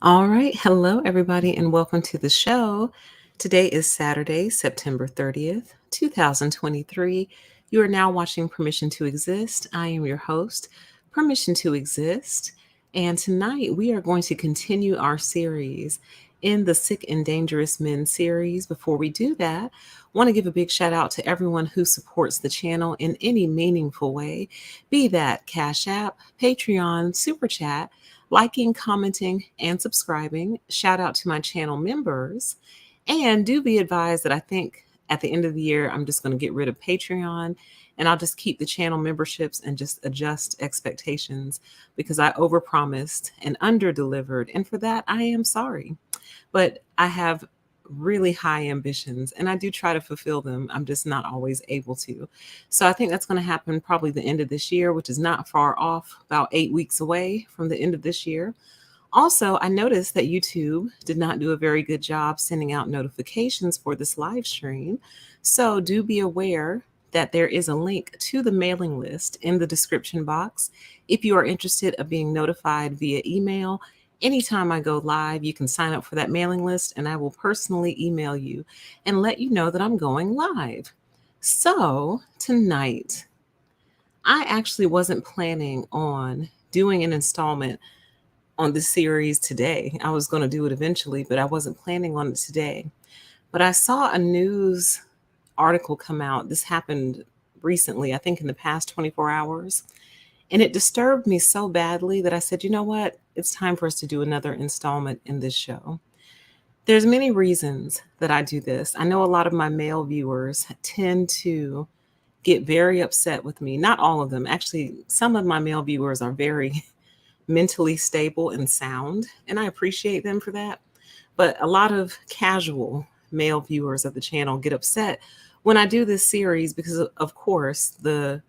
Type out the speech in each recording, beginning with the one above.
All right. Hello, everybody, and welcome to the show. Today is Saturday, September 30th, 2023. You are now watching Permission to Exist. I am your host, Permission to Exist. And tonight we are going to continue our series in the Sick and Dangerous Men series. Before we do that, I want to give a big shout out to everyone who supports the channel in any meaningful way, be that Cash App, Patreon, Super Chat, liking, commenting, and subscribing. Shout out to my channel members. And do be advised that I think at the end of the year, I'm just going to get rid of Patreon and I'll just keep the channel memberships and just adjust expectations because I overpromised and underdelivered. And for that, I am sorry. But I have really high ambitions and I do try to fulfill them. I'm just not always able to. So I think that's going to happen probably the end of this year, which is not far off, about 8 weeks away from the end of this year. Also, I noticed that YouTube did not do a very good job sending out notifications for this live stream. So do be aware that there is a link to the mailing list in the description box. If you are interested of being notified via email, anytime I go live, you can sign up for that mailing list and I will personally email you and let you know that I'm going live. So tonight, I actually wasn't planning on doing an installment on this series today. I was going to do it eventually, but I wasn't planning on it today. But I saw a news article come out. This happened recently, I think in the past 24 hours. And it disturbed me so badly that I said, you know what? It's time for us to do another installment in this show. There's many reasons that I do this. I know a lot of my male viewers tend to get very upset with me. Not all of them. Actually, some of my male viewers are very mentally stable and sound, and I appreciate them for that. But a lot of casual male viewers of the channel get upset when I do this series because, of course, the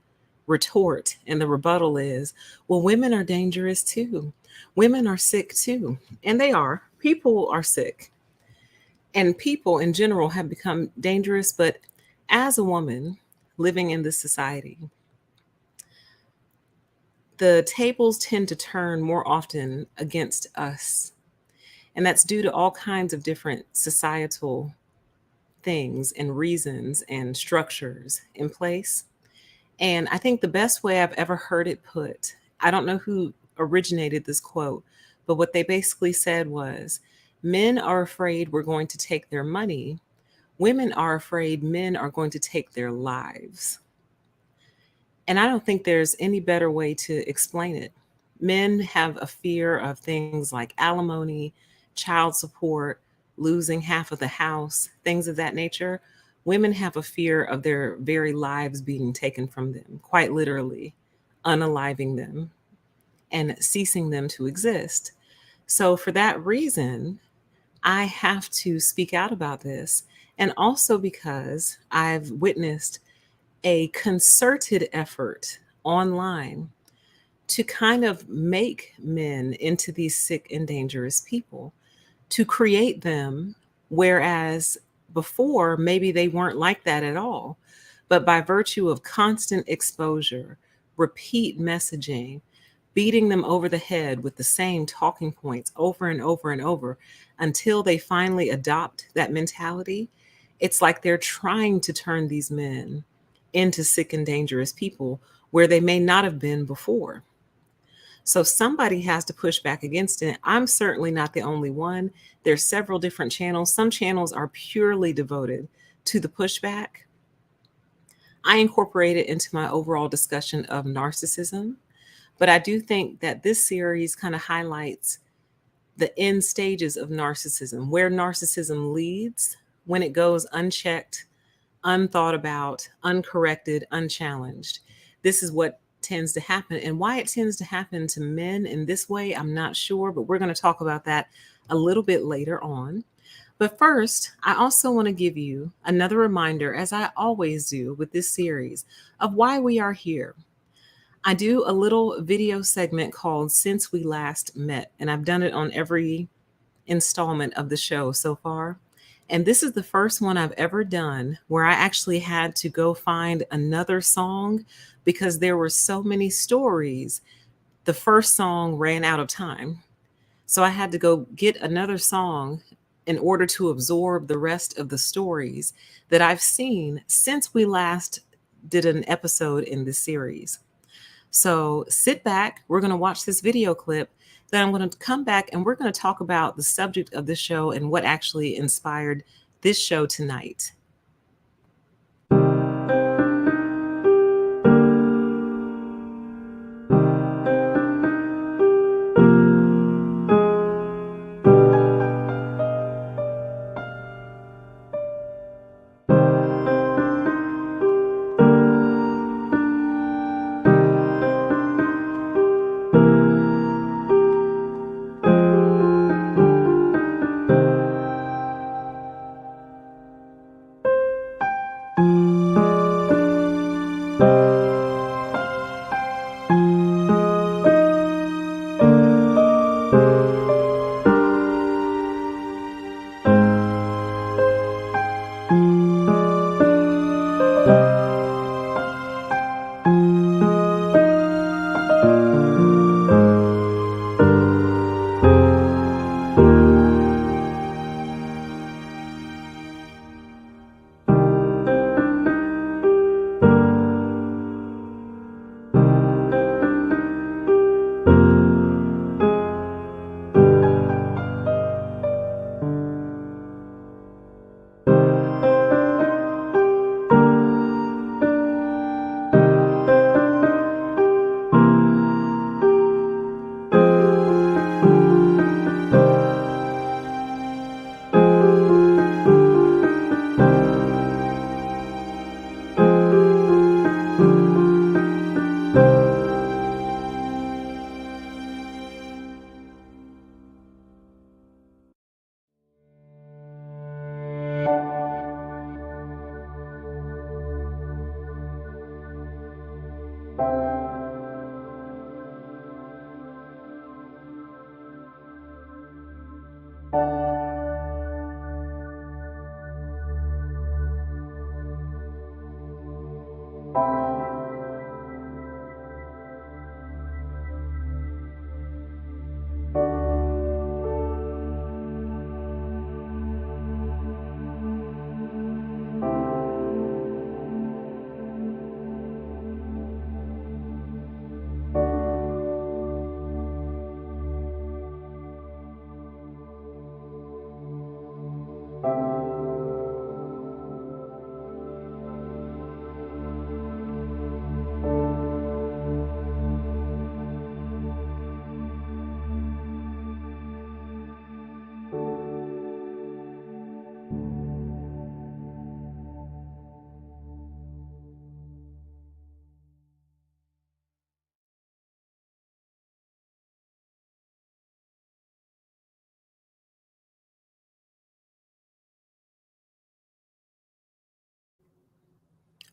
retort and the rebuttal is, well, women are dangerous too. Women are sick too. And they are. People are sick. And people in general have become dangerous. But as a woman living in this society, the tables tend to turn more often against us. And that's due to all kinds of different societal things and reasons and structures in place. And I think the best way I've ever heard it put, I don't know who originated this quote, but what they basically said was, men are afraid we're going to take their money. Women are afraid men are going to take their lives. And I don't think there's any better way to explain it. Men have a fear of things like alimony, child support, losing half of the house, things of that nature. Women have a fear of their very lives being taken from them, quite literally, unaliving them and ceasing them to exist. So, for that reason, I have to speak out about this. And also because I've witnessed a concerted effort online to kind of make men into these sick and dangerous people, to create them, whereas before maybe they weren't like that at all. But by virtue of constant exposure, repeat messaging, beating them over the head with the same talking points over and over and over until they finally adopt that mentality, it's like they're trying to turn these men into sick and dangerous people where they may not have been before. So somebody has to push back against it. I'm certainly not the only one. There's several different channels. Some channels are purely devoted to the pushback. I incorporate it into my overall discussion of narcissism, but I do think that this series kind of highlights the end stages of narcissism, where narcissism leads when it goes unchecked, unthought about, uncorrected, unchallenged. This is what tends to happen. And why it tends to happen to men in this way, I'm not sure, but we're going to talk about that a little bit later on. But first, I also want to give you another reminder, as I always do with this series, of why we are here. I do a little video segment called Since We Last Met, and I've done it on every installment of the show so far. And this is the first one I've ever done where I actually had to go find another song because there were so many stories. The first song ran out of time. So I had to go get another song in order to absorb the rest of the stories that I've seen since we last did an episode in this series. So sit back. We're going to watch this video clip. Then I'm going to come back and we're going to talk about the subject of this show and what actually inspired this show tonight.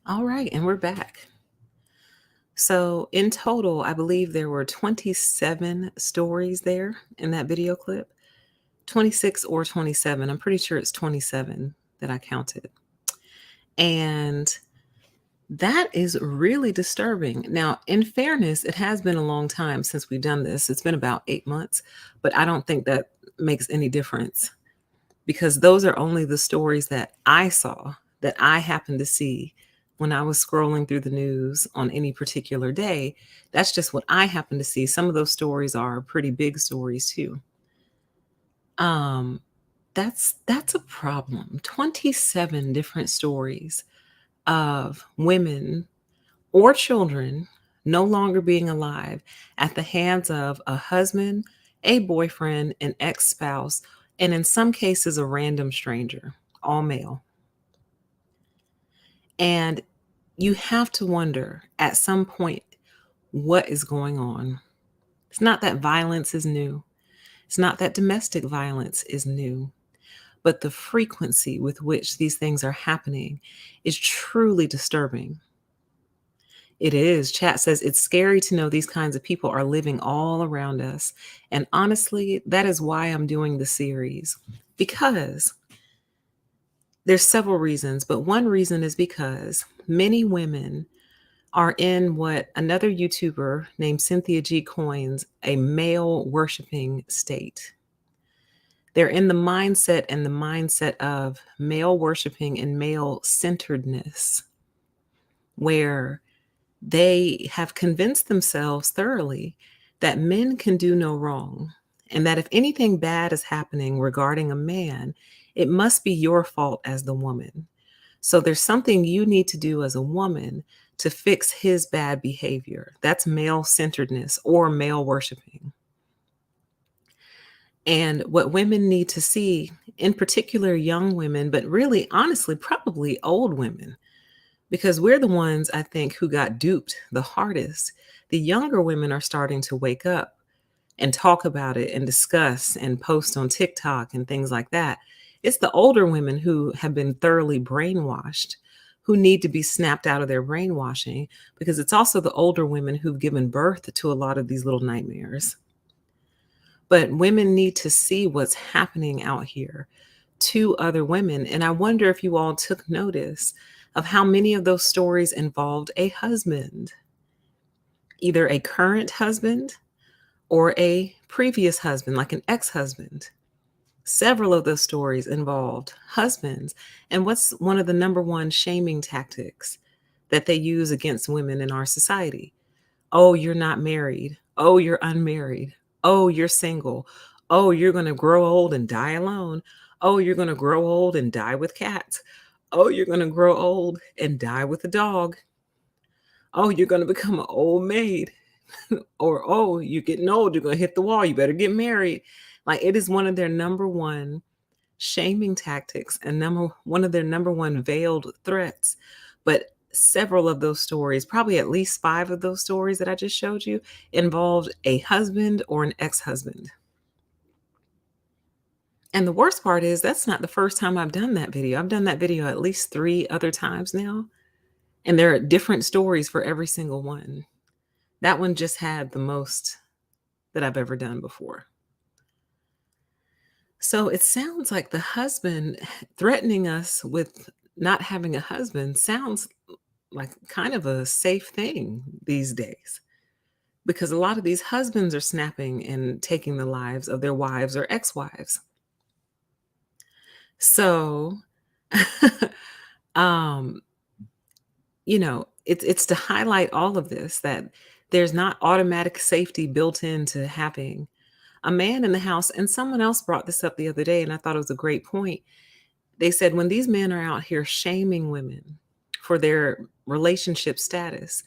All right, and we're back. So, in total, I believe there were 27 stories there in that video clip. 26 or 27. I'm pretty sure it's 27 that I counted. And that is really disturbing. Now, in fairness, it has been a long time since we've done this. It's been about 8 months, but I don't think that makes any difference because those are only the stories that I saw, that I happened to see when I was scrolling through the news on any particular day. That's just what I happened to see. Some of those stories are pretty big stories too. Um, that's a problem. 27 different stories of women or children no longer being alive at the hands of a husband, a boyfriend, an ex-spouse, and in some cases a random stranger, all male. And you have to wonder at some point what is going on. It's not that violence is new. It's not that domestic violence is new. But the frequency with which these things are happening is truly disturbing. It is. Chat says it's scary to know these kinds of people are living all around us. And honestly, that is why I'm doing the series, because there's several reasons, but one reason is because many women are in what another YouTuber named Cynthia G coins a male worshiping state. They're in the mindset of male worshiping and male centeredness, where they have convinced themselves thoroughly that men can do no wrong, and that if anything bad is happening regarding a man, it must be your fault as the woman. So there's something you need to do as a woman to fix his bad behavior. That's male centeredness or male worshiping. And what women need to see, in particular young women, but really, honestly, probably old women, because we're the ones I think who got duped the hardest. The younger women are starting to wake up and talk about it and discuss and post on TikTok and things like that. It's the older women who have been thoroughly brainwashed, who need to be snapped out of their brainwashing, because it's also the older women who've given birth to a lot of these little nightmares. But women need to see what's happening out here to other women. And I wonder if you all took notice of how many of those stories involved a husband, either a current husband or a previous husband, like an ex husband. Several of those stories involved husbands. And what's one of the number one shaming tactics that they use against women in our society? Oh, you're not married. Oh, you're unmarried. Oh, you're single. Oh, you're going to grow old and die alone. Oh, you're going to grow old and die with cats. Oh, you're going to grow old and die with a dog. Oh, you're going to become an old maid. Or, oh, you're getting old. You're going to hit the wall. You better get married. Like, it is one of their number one shaming tactics and one of their number one veiled threats. But several of those stories, probably at least 5 of those stories that I just showed you, involved a husband or an ex-husband. And the worst part is that's not the first time I've done that video. I've done that video at least 3 other times now, and there are different stories for every single one. That one just had the most that I've ever done before. So it sounds like the husband threatening us with not having a husband sounds like kind of a safe thing these days, because a lot of these husbands are snapping and taking the lives of their wives or ex-wives. So, um, it's to highlight all of this, that there's not automatic safety built into having a man in the house. And someone else brought this up the other day, and I thought it was a great point. They said when these men are out here shaming women for their relationship status,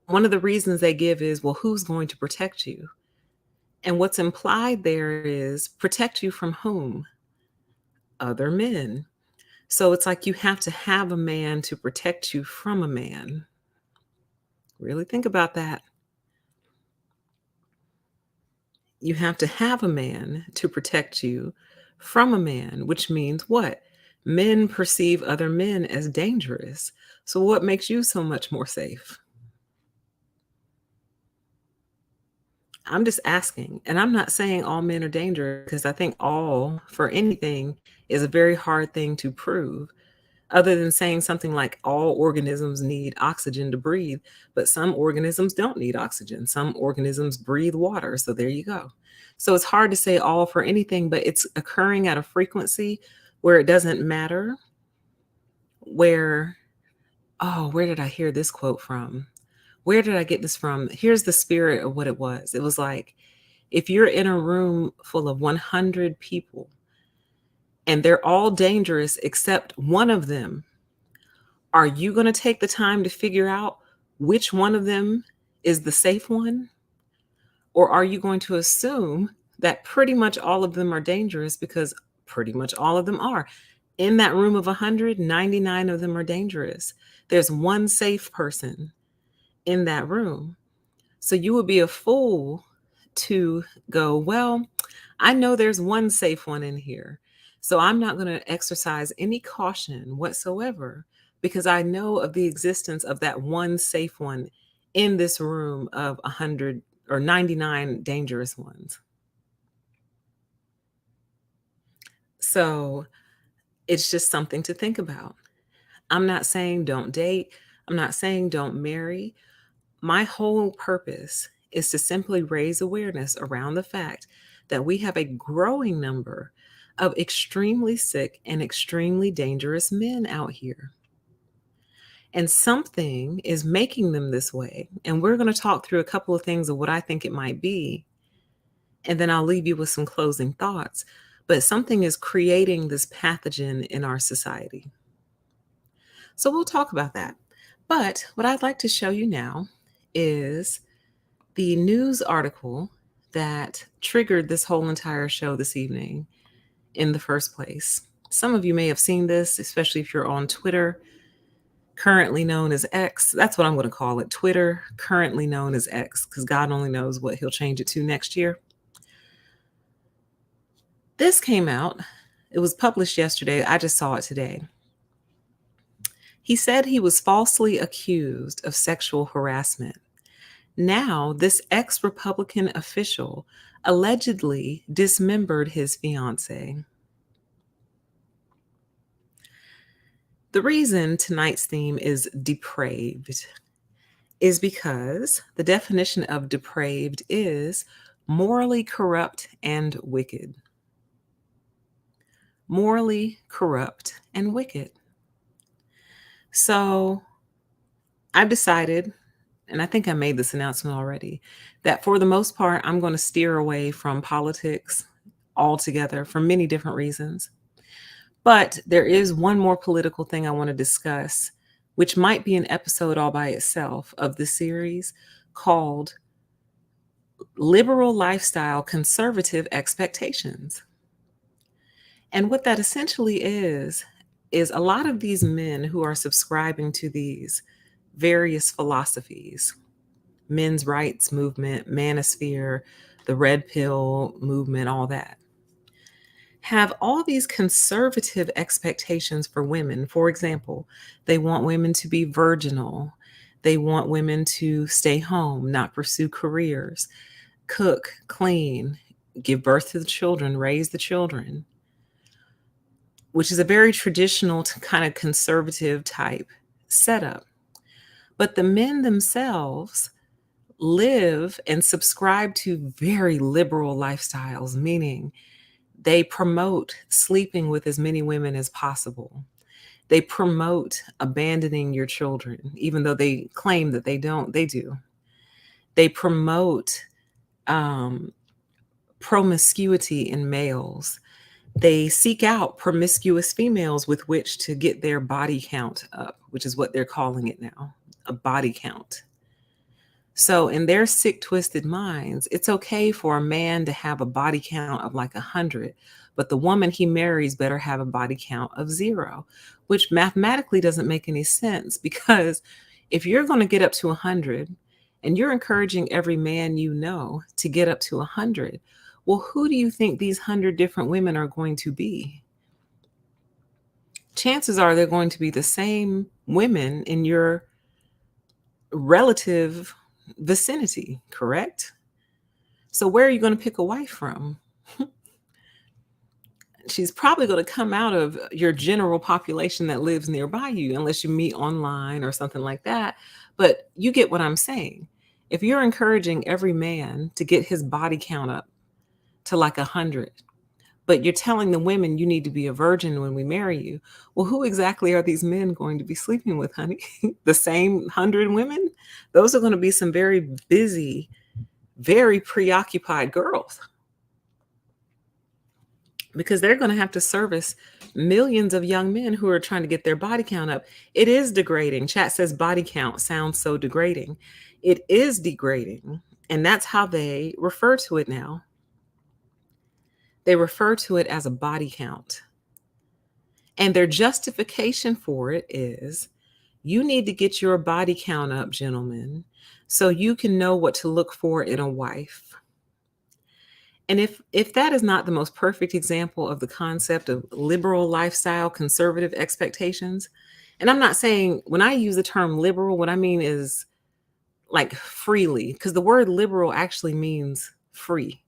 one of the reasons they give is, well, who's going to protect you? And what's implied there is protect you from whom? Other men. So it's like you have to have a man to protect you from a man. Really think about that. You have to have a man to protect you from a man, which means what? Men perceive other men as dangerous. So what makes you so much more safe? I'm just asking. And I'm not saying all men are dangerous, because I think all for anything is a very hard thing to prove, other than saying something like all organisms need oxygen to breathe, but some organisms don't need oxygen. Some organisms breathe water. So there you go. So it's hard to say all for anything, but it's occurring at a frequency where it doesn't matter where, oh, where did I hear this quote from? Where did I get this from? Here's the spirit of what it was. It was like, if you're in a room full of 100 people and they're all dangerous except one of them, are you going to take the time to figure out which one of them is the safe one? Or are you going to assume that pretty much all of them are dangerous, because pretty much all of them are? In that room of 100, 99 of them are dangerous. There's one safe person in that room. So you would be a fool to go, well, I know there's one safe one in here, so I'm not going to exercise any caution whatsoever, because I know of the existence of that one safe one in this room of 100 or 99 dangerous ones. So it's just something to think about. I'm not saying don't date. I'm not saying don't marry. My whole purpose is to simply raise awareness around the fact that we have a growing number of extremely sick and extremely dangerous men out here. And something is making them this way. And we're going to talk through a couple of things of what I think it might be. And then I'll leave you with some closing thoughts. But something is creating this pathogen in our society. So we'll talk about that. But what I'd like to show you now is the news article that triggered this whole entire show this evening in the first place. Some of you may have seen this, especially if you're on Twitter, currently known as X. That's what I'm going to call it. Twitter, currently known as X, because God only knows what he'll change it to next year. This came out. It was published yesterday. I just saw it today. He said he was falsely accused of sexual harassment. Now, this ex-Republican official allegedly dismembered his fiancée. The reason tonight's theme is depraved is because the definition of depraved is morally corrupt and wicked. Morally corrupt and wicked. So I've decided, and I think I made this announcement already, that for the most part, I'm going to steer away from politics altogether for many different reasons. But there is one more political thing I want to discuss, which might be an episode all by itself of this series, called Liberal Lifestyle Conservative Expectations. And what that essentially is a lot of these men who are subscribing to these various philosophies, men's rights movement, manosphere, the red pill movement, all that, have all these conservative expectations for women. For example, they want women to be virginal. They want women to stay home, not pursue careers, cook, clean, give birth to the children, raise the children, which is a very traditional kind of conservative type setup. But the men themselves live and subscribe to very liberal lifestyles, meaning they promote sleeping with as many women as possible. They promote abandoning your children, even though they claim that they don't, they do. They promote promiscuity in males. They seek out promiscuous females with which to get their body count up, which is what they're calling it now, a body count. So in their sick, twisted minds, it's okay for a man to have a body count of like 100, but the woman he marries better have a body count of 0, which mathematically doesn't make any sense, because if you're going to get up to 100 and you're encouraging every man you know to get up to 100, well, who do you think these 100 different women are going to be? Chances are they're going to be the same women in your relative vicinity, correct? So where are you going to pick a wife from? She's probably going to come out of your general population that lives nearby you, unless you meet online or something like that. But you get what I'm saying. If you're encouraging every man to get his body count up to like 100, but you're telling the women you need to be a virgin when we marry you, well, who exactly are these men going to be sleeping with, honey? The same 100 women? Those are going to be some very busy, very preoccupied girls, because they're going to have to service millions of young men who are trying to get their body count up. It is degrading. Chat says body count sounds so degrading. It is degrading, and that's how they refer to it now. They refer to it as a body count. And their justification for it is, you need to get your body count up, gentlemen, so you can know what to look for in a wife. And if that is not the most perfect example of the concept of liberal lifestyle, conservative expectations, and I'm not saying, when I use the term liberal, what I mean is like freely, because the word liberal actually means free.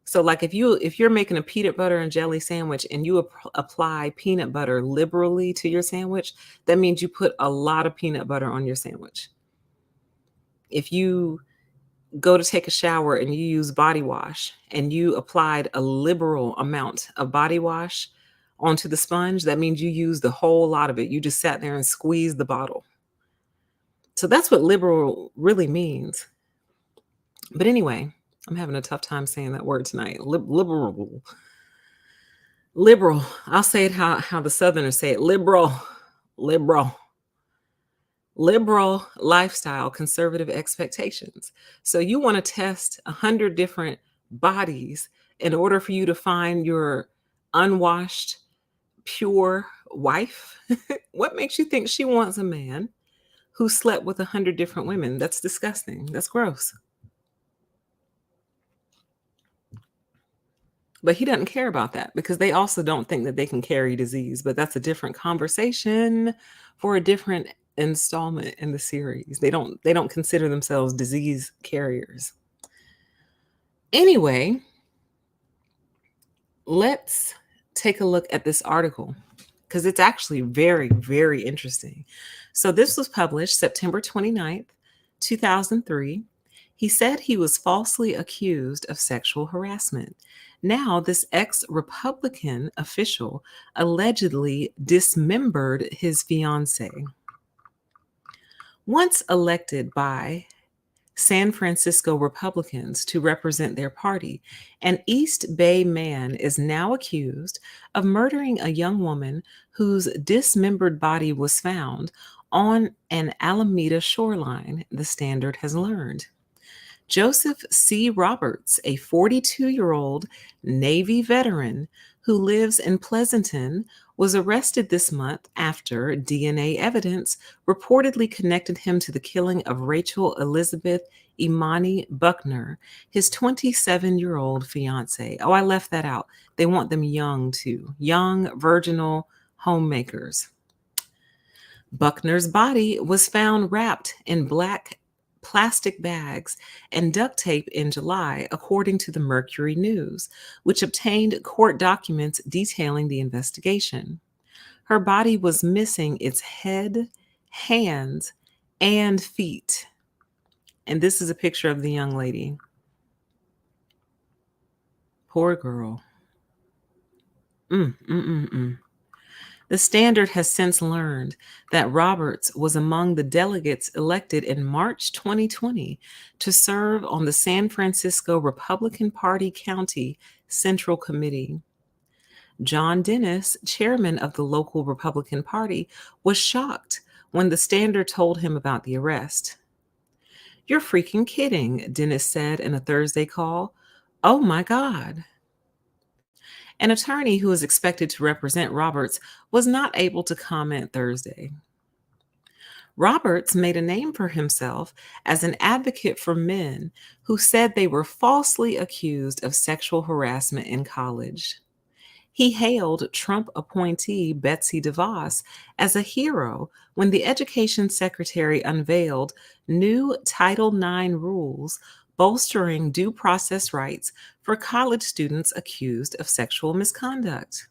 So like if you're making a peanut butter and jelly sandwich and you apply peanut butter liberally to your sandwich, that means you put a lot of peanut butter on your sandwich. If you go to take a shower and you use body wash and you applied a liberal amount of body wash onto the sponge, that means you used the whole lot of it. You just sat there and squeezed the bottle. So that's what liberal really means. But anyway, I'm having a tough time saying that word tonight. Liberal. Liberal. I'll say it how the Southerners say it. Liberal. Liberal. Liberal lifestyle, conservative expectations. So you want to test 100 different bodies in order for you to find your unwashed, pure wife? What makes you think she wants a man who slept with 100 different women? That's disgusting. That's gross. But he doesn't care about that because they also don't think that they can carry disease. But that's a different conversation for a different installment in the series. They don't consider themselves disease carriers. Anyway, let's take a look at this article because it's actually very, very interesting. So this was published September 29th, 2003. He said he was falsely accused of sexual harassment. Now, this ex-Republican official allegedly dismembered his fiancée. Once elected by San Francisco Republicans to represent their party, an East Bay man is now accused of murdering a young woman whose dismembered body was found on an Alameda shoreline, the Standard has learned. Joseph C. Roberts, a 42-year-old Navy veteran who lives in Pleasanton, was arrested this month after DNA evidence reportedly connected him to the killing of Rachel Elizabeth Imani Buckner, his 27-year-old fiancée. Oh, I left that out. They want them young too. Young, virginal homemakers. Buckner's body was found wrapped in black plastic bags and duct tape in July, according to the Mercury News, which obtained court documents detailing the investigation. Her body was missing its head, hands, and feet. And this is a picture of the young lady. Poor girl. The Standard has since learned that Roberts was among the delegates elected in March 2020 to serve on the San Francisco Republican Party County Central Committee. John Dennis, chairman of the local Republican Party, was shocked when the Standard told him about the arrest. "You're freaking kidding," Dennis said in a Thursday call. "Oh my God." An attorney who is expected to represent Roberts was not able to comment Thursday. Roberts made a name for himself as an advocate for men who said they were falsely accused of sexual harassment in college. He hailed Trump appointee Betsy DeVos as a hero when the education secretary unveiled new Title IX rules bolstering due process rights for college students accused of sexual misconduct.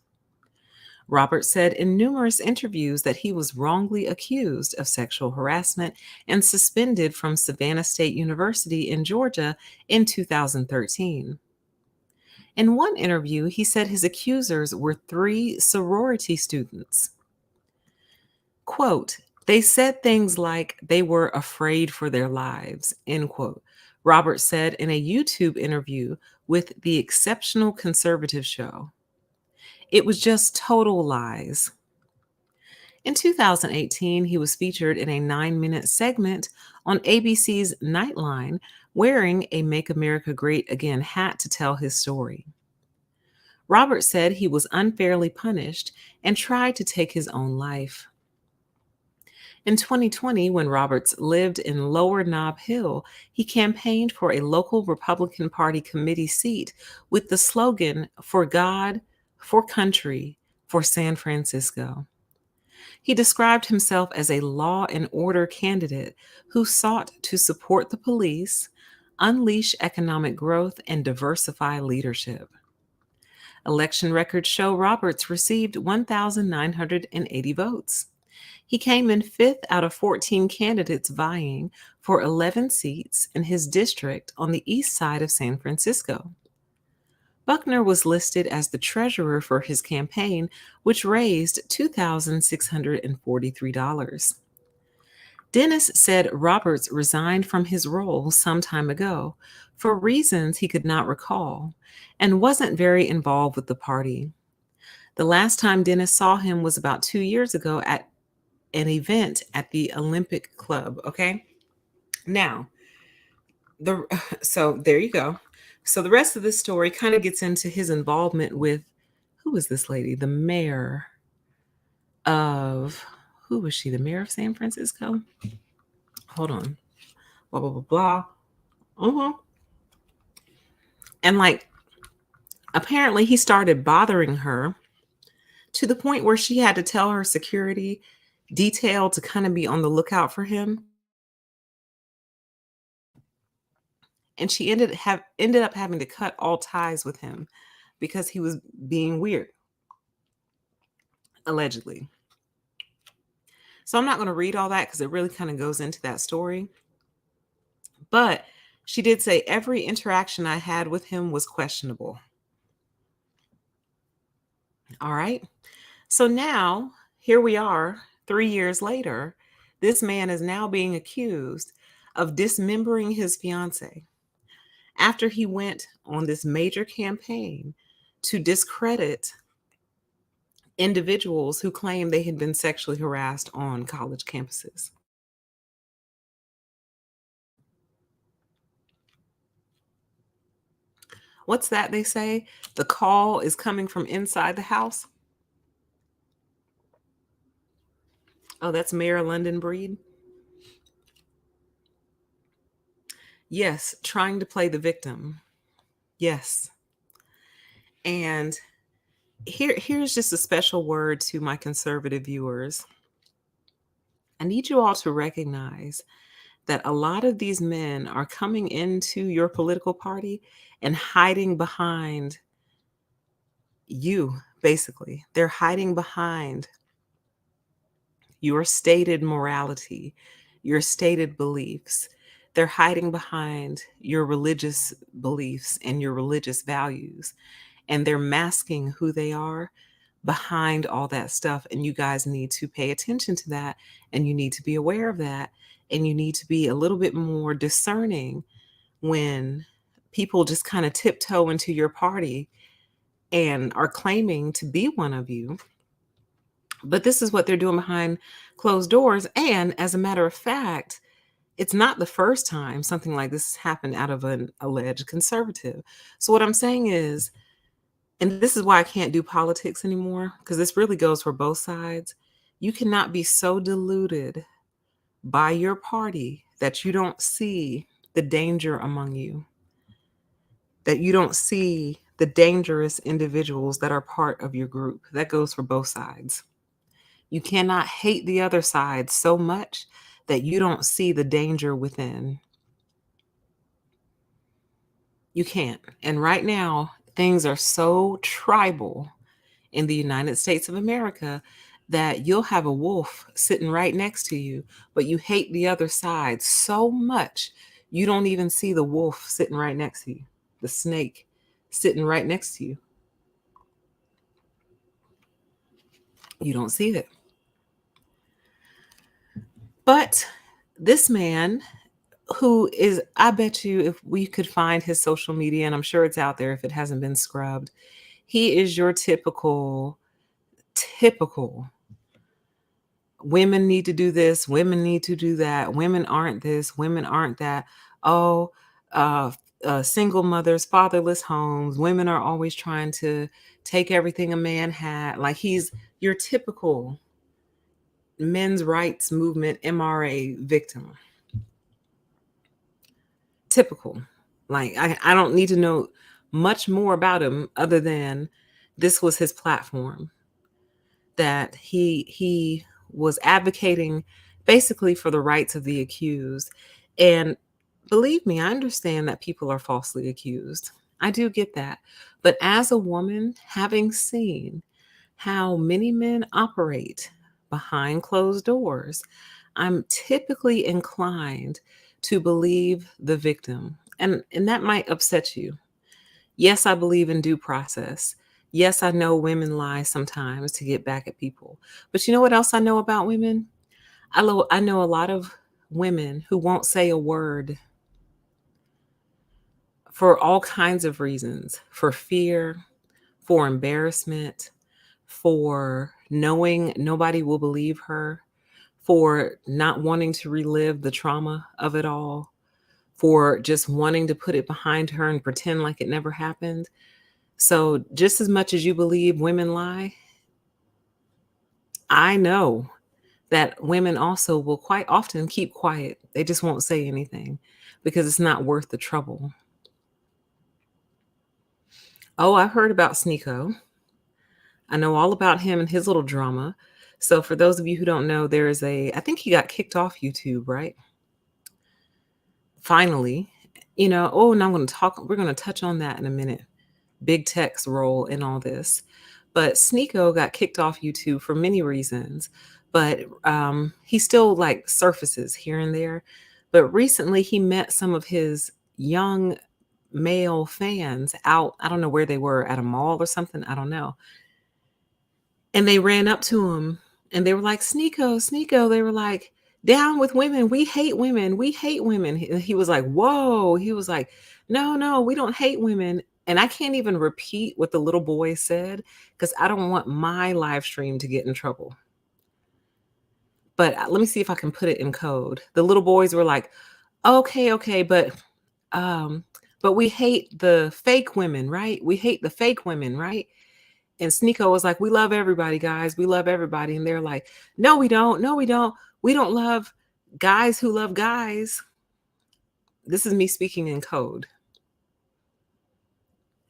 Roberts said in numerous interviews that he was wrongly accused of sexual harassment and suspended from Savannah State University in Georgia in 2013. In one interview, he said his accusers were 3 sorority students. Quote, "They said things like they were afraid for their lives," end quote. Roberts said in a YouTube interview with the Exceptional Conservative Show. "It was just total lies." In 2018, he was featured in a 9-minute segment on ABC's Nightline wearing a Make America Great Again hat to tell his story. Roberts said he was unfairly punished and tried to take his own life. In 2020, when Roberts lived in Lower Nob Hill, he campaigned for a local Republican Party committee seat with the slogan, "For God, for country, for San Francisco." He described himself as a law and order candidate who sought to support the police, unleash economic growth, and diversify leadership. Election records show Roberts received 1,980 votes. He came in fifth out of 14 candidates vying for 11 seats in his district on the east side of San Francisco. Buckner was listed as the treasurer for his campaign, which raised $2,643. Dennis said Roberts resigned from his role some time ago for reasons he could not recall and wasn't very involved with the party. The last time Dennis saw him was about 2 years ago at an event at the Olympic Club. Okay. Now, the so there you go. So the rest of this story kind of gets into his involvement with, who was this lady? The mayor of, who was she? The mayor of San Francisco? Hold on. Blah blah blah blah. And like, apparently he started bothering her to the point where she had to tell her security detail to kind of be on the lookout for him. And she ended up having to cut all ties with him because he was being weird, allegedly. So I'm not going to read all that because it really kind of goes into that story. But she did say every interaction I had with him was questionable. All right. So now here we are, 3 years later. This man is now being accused of dismembering his fiance after he went on this major campaign to discredit individuals who claimed they had been sexually harassed on college campuses. What's that they say? The call is coming from inside the house. Oh, that's Mayor London Breed. Yes, trying to play the victim. Yes. And here's just a special word to my conservative viewers. I need you all to recognize that a lot of these men are coming into your political party and hiding behind you, basically. They're hiding behind your stated morality, your stated beliefs. They're hiding behind your religious beliefs and your religious values. And they're masking who they are behind all that stuff. And you guys need to pay attention to that. And you need to be aware of that. And you need to be a little bit more discerning when people just kind of tiptoe into your party and are claiming to be one of you. But this is what they're doing behind closed doors. And as a matter of fact, it's not the first time something like this has happened out of an alleged conservative. So what I'm saying is, and this is why I can't do politics anymore, because this really goes for both sides. You cannot be so deluded by your party that you don't see the danger among you, that you don't see the dangerous individuals that are part of your group. That goes for both sides. You cannot hate the other side so much that you don't see the danger within. You can't. And right now, things are so tribal in the United States of America that you'll have a wolf sitting right next to you, but you hate the other side so much you don't even see the wolf sitting right next to you, the snake sitting right next to you. You don't see it. But this man, who is, I bet you if we could find his social media, and I'm sure it's out there if it hasn't been scrubbed, he is your typical women need to do this, women need to do that, women aren't this, women aren't that. Oh, uh, single mothers, fatherless homes, women are always trying to take everything a man had. Like, he's your typical men's rights movement MRA victim. Typical. Like, I don't need to know much more about him other than this was his platform, that he was advocating basically for the rights of the accused. And Believe me, I understand that people are falsely accused. I do get that. But as a woman, having seen how many men operate behind closed doors, I'm typically inclined to believe the victim. And that might upset you. Yes, I believe in due process. Yes, I know women lie sometimes to get back at people. But you know what else I know about women? I know a lot of women who won't say a word for all kinds of reasons, for fear, for embarrassment, for knowing nobody will believe her, for not wanting to relive the trauma of it all, for just wanting to put it behind her and pretend like it never happened. So, just as much as you believe women lie, I know that women also will quite often keep quiet. They just won't say anything because it's not worth the trouble. Oh, I've heard about Sneeko. I know all about him and his little drama. So for those of you who don't know, I think he got kicked off YouTube, right? Finally, and we're going to touch on that in a minute. Big tech's role in all this. But Sneeko got kicked off YouTube for many reasons, but he still like surfaces here and there. But recently he met some of his young male fans out. I don't know where they were, at a mall or something. I don't know. And they ran up to him and they were like, Sneeko, Sneeko. They were like, down with women. We hate women. We hate women. He was like, whoa. He was like, no, no, we don't hate women. And I can't even repeat what the little boy said because I don't want my live stream to get in trouble. But let me see if I can put it in code. The little boys were like, okay, okay, but we hate the fake women, right? We hate the fake women, right? And Sneeko was like, we love everybody, guys. We love everybody. And they're like, no, we don't. No, we don't. We don't love guys who love guys. This is me speaking in code.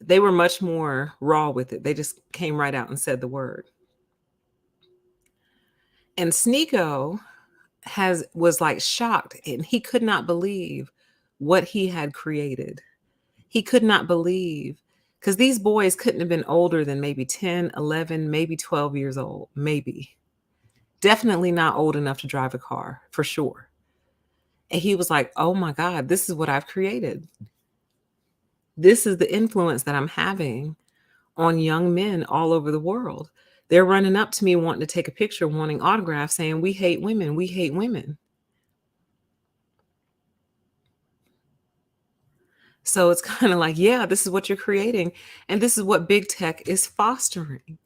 They were much more raw with it. They just came right out and said the word. And Sneeko was like shocked, and he could not believe what he had created. He could not believe, because these boys couldn't have been older than maybe 10, 11, maybe 12 years old, maybe. Definitely not old enough to drive a car, for sure. And he was like, oh my God, this is what I've created. This is the influence that I'm having on young men all over the world. They're running up to me wanting to take a picture, wanting autographs, saying, we hate women, we hate women. So it's kind of like, yeah, this is what you're creating. And this is what big tech is fostering.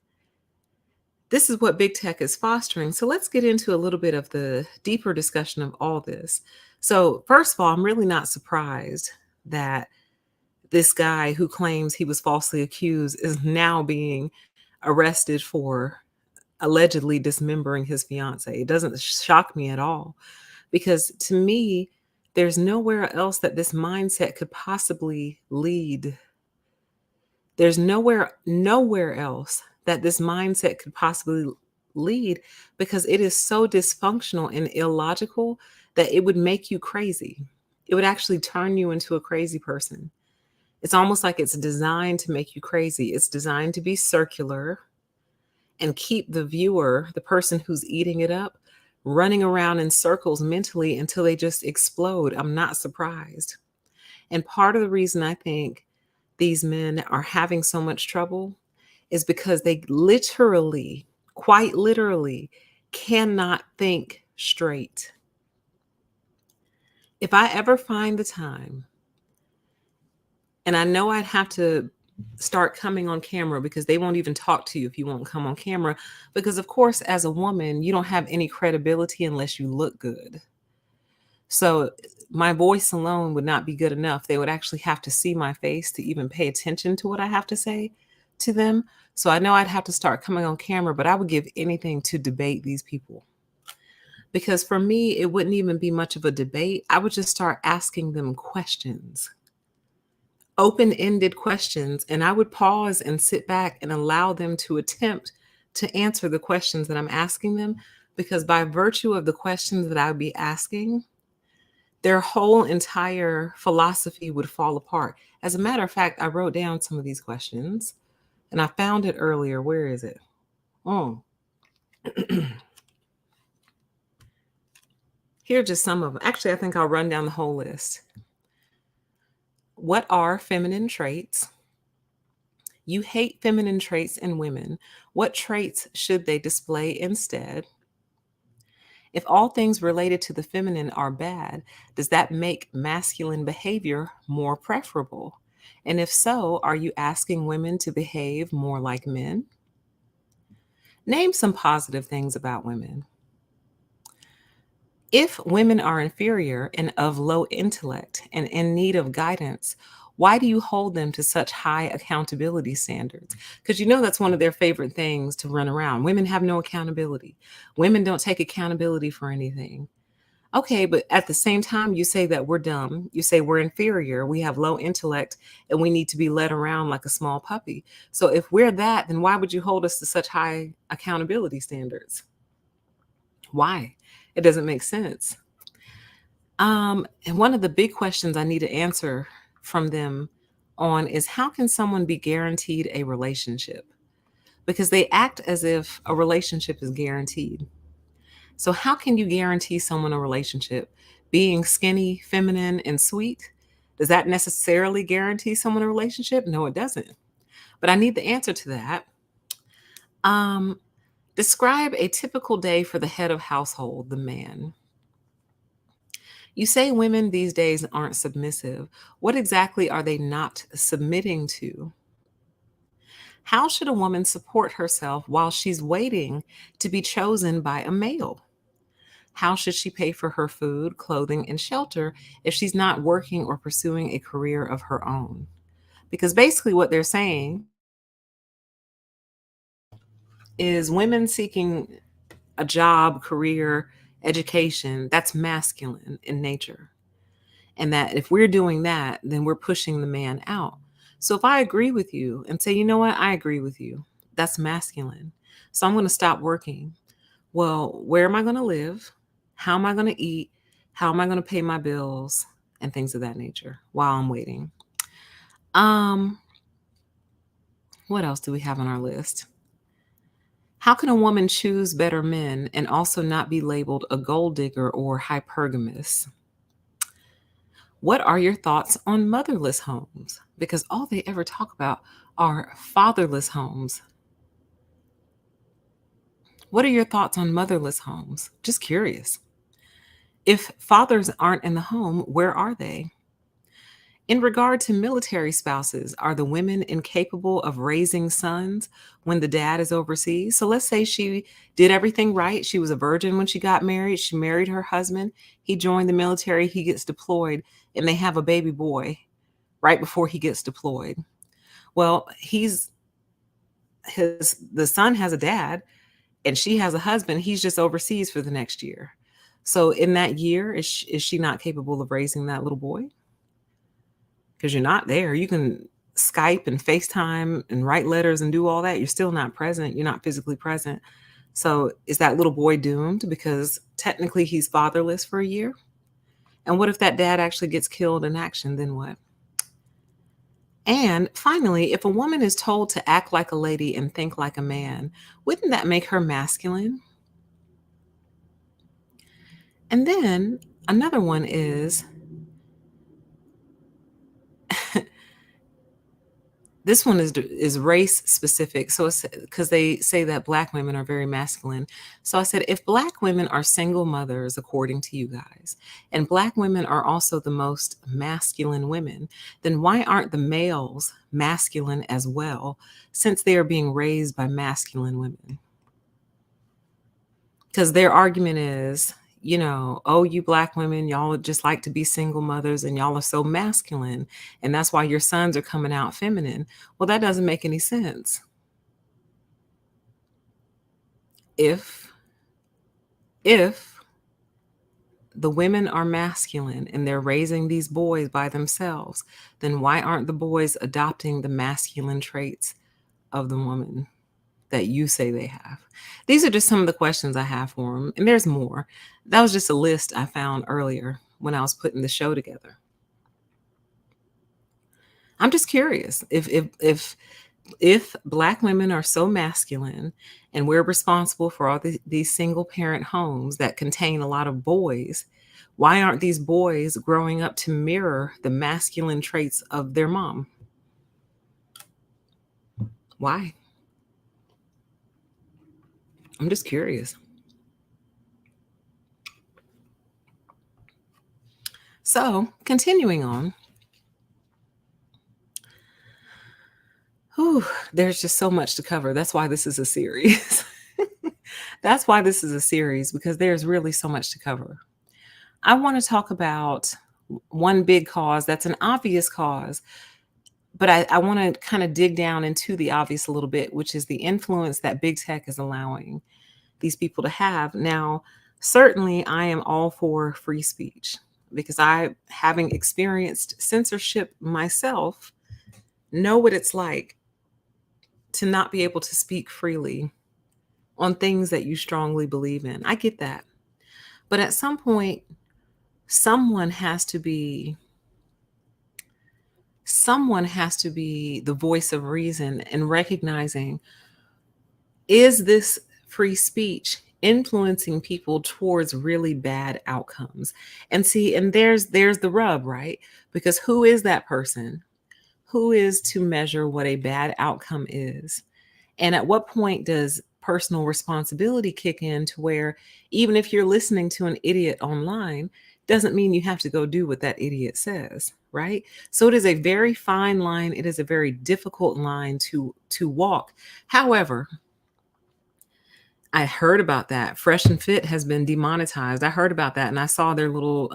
This is what big tech is fostering. So let's get into a little bit of the deeper discussion of all this. So, first of all, I'm really not surprised that this guy who claims he was falsely accused is now being arrested for allegedly dismembering his fiance. It doesn't shock me at all because to me, there's nowhere else that this mindset could possibly lead. There's nowhere else that this mindset could possibly lead because it is so dysfunctional and illogical that it would make you crazy. It would actually turn you into a crazy person. It's almost like it's designed to make you crazy. It's designed to be circular and keep the viewer, the person who's eating it up, running around in circles mentally until they just explode. I'm not surprised. And part of the reason I think these men are having so much trouble is because they literally, quite literally, cannot think straight. If I ever find the time, and I know I'd have to start coming on camera because they won't even talk to you if you won't come on camera. Because, of course, as a woman, you don't have any credibility unless you look good. So my voice alone would not be good enough. They would actually have to see my face to even pay attention to what I have to say to them. So I know I'd have to start coming on camera, but I would give anything to debate these people. Because for me, it wouldn't even be much of a debate. I would just start asking them questions, open-ended questions, and I would pause and sit back and allow them to attempt to answer the questions that I'm asking them. Because by virtue of the questions that I would be asking, their whole entire philosophy would fall apart. As a matter of fact, I wrote down some of these questions and I found it earlier. Where is it? Oh, here are just some of them. Actually, I think I'll run down the whole list. What are feminine traits? You hate feminine traits in women. What traits should they display instead? If all things related to the feminine are bad, does that make masculine behavior more preferable? And if so, are you asking women to behave more like men? Name some positive things about women. If women are inferior and of low intellect and in need of guidance, why do you hold them to such high accountability standards? Because you know that's one of their favorite things to run around. Women have no accountability. Women don't take accountability for anything. Okay, but at the same time, you say that we're dumb. You say we're inferior. We have low intellect and we need to be led around like a small puppy. So if we're that, then why would you hold us to such high accountability standards? Why? It doesn't make sense. And one of the big questions I need to answer from them on is how can someone be guaranteed a relationship? Because they act as if a relationship is guaranteed. So, how can you guarantee someone a relationship? Being skinny, feminine, and sweet? Does that necessarily guarantee someone a relationship? No, it doesn't. But I need the answer to that. Um, Describe a typical day for the head of household, the man. You say women these days aren't submissive. What exactly are they not submitting to? How should a woman support herself while she's waiting to be chosen by a male? How should she pay for her food, clothing, and shelter if she's not working or pursuing a career of her own? Because basically, what they're saying is women seeking a job, career, education, that's masculine in nature. And that if we're doing that, then we're pushing the man out. So if I agree with you and say, you know what, I agree with you, that's masculine. So I'm going to stop working. Well, where am I going to live? How am I going to eat? How am I going to pay my bills? And things of that nature while I'm waiting. Um, what else do we have on our list? How can a woman choose better men and also not be labeled a gold digger or hypergamous? What are your thoughts on motherless homes? Because all they ever talk about are fatherless homes. What are your thoughts on motherless homes? Just curious. If fathers aren't in the home, where are they? In regard to military spouses, are the women incapable of raising sons when the dad is overseas? So let's say she did everything right. She was a virgin when she got married. She married her husband. He joined the military. He gets deployed and they have a baby boy right before he gets deployed. Well, the son has a dad and she has a husband. He's just overseas for the next year. So in that year, is she not capable of raising that little boy? Because you're not there. You can Skype and FaceTime and write letters and do all that. You're still not present. You're not physically present. So is that little boy doomed because technically he's fatherless for a year? And what if that dad actually gets killed in action? Then what? And finally, if a woman is told to act like a lady and think like a man, wouldn't that make her masculine? And then another one is this one is race specific. So it's because they say that Black women are very masculine. So I said, if Black women are single mothers, according to you guys, and Black women are also the most masculine women, then why aren't the males masculine as well, since they are being raised by masculine women? Because their argument is, oh, you Black women, y'all would just like to be single mothers and y'all are so masculine. And that's why your sons are coming out feminine. Well, that doesn't make any sense. If, if the women are masculine and they're raising these boys by themselves, then why aren't the boys adopting the masculine traits of the woman that you say they have? These are just some of the questions I have for them. And there's more. That was just a list I found earlier when I was putting the show together. I'm just curious if Black women are so masculine and we're responsible for all these single parent homes that contain a lot of boys, why aren't these boys growing up to mirror the masculine traits of their mom? Why? I'm just curious. So, continuing on, whew, there's just so much to cover. That's why this is a series. That's why this is a series, because there's really so much to cover. I want to talk about one big cause that's an obvious cause, but I want to kind of dig down into the obvious a little bit, which is the influence that big tech is allowing these people to have. Now, certainly I am all for free speech because I, having experienced censorship myself, know what it's like to not be able to speak freely on things that you strongly believe in. I get that. But at some point, someone has to be someone has to be the voice of reason and recognizing, is this free speech influencing people towards really bad outcomes? And see, and there's the rub, right? Because who is that person? Who is to measure what a bad outcome is? And at what point does personal responsibility kick in to where even if you're listening to an idiot online, doesn't mean you have to go do what that idiot says, right? So it is a very fine line. It is a very difficult line to walk. However, I heard about that. Fresh and Fit has been demonetized. I heard about that and I saw their little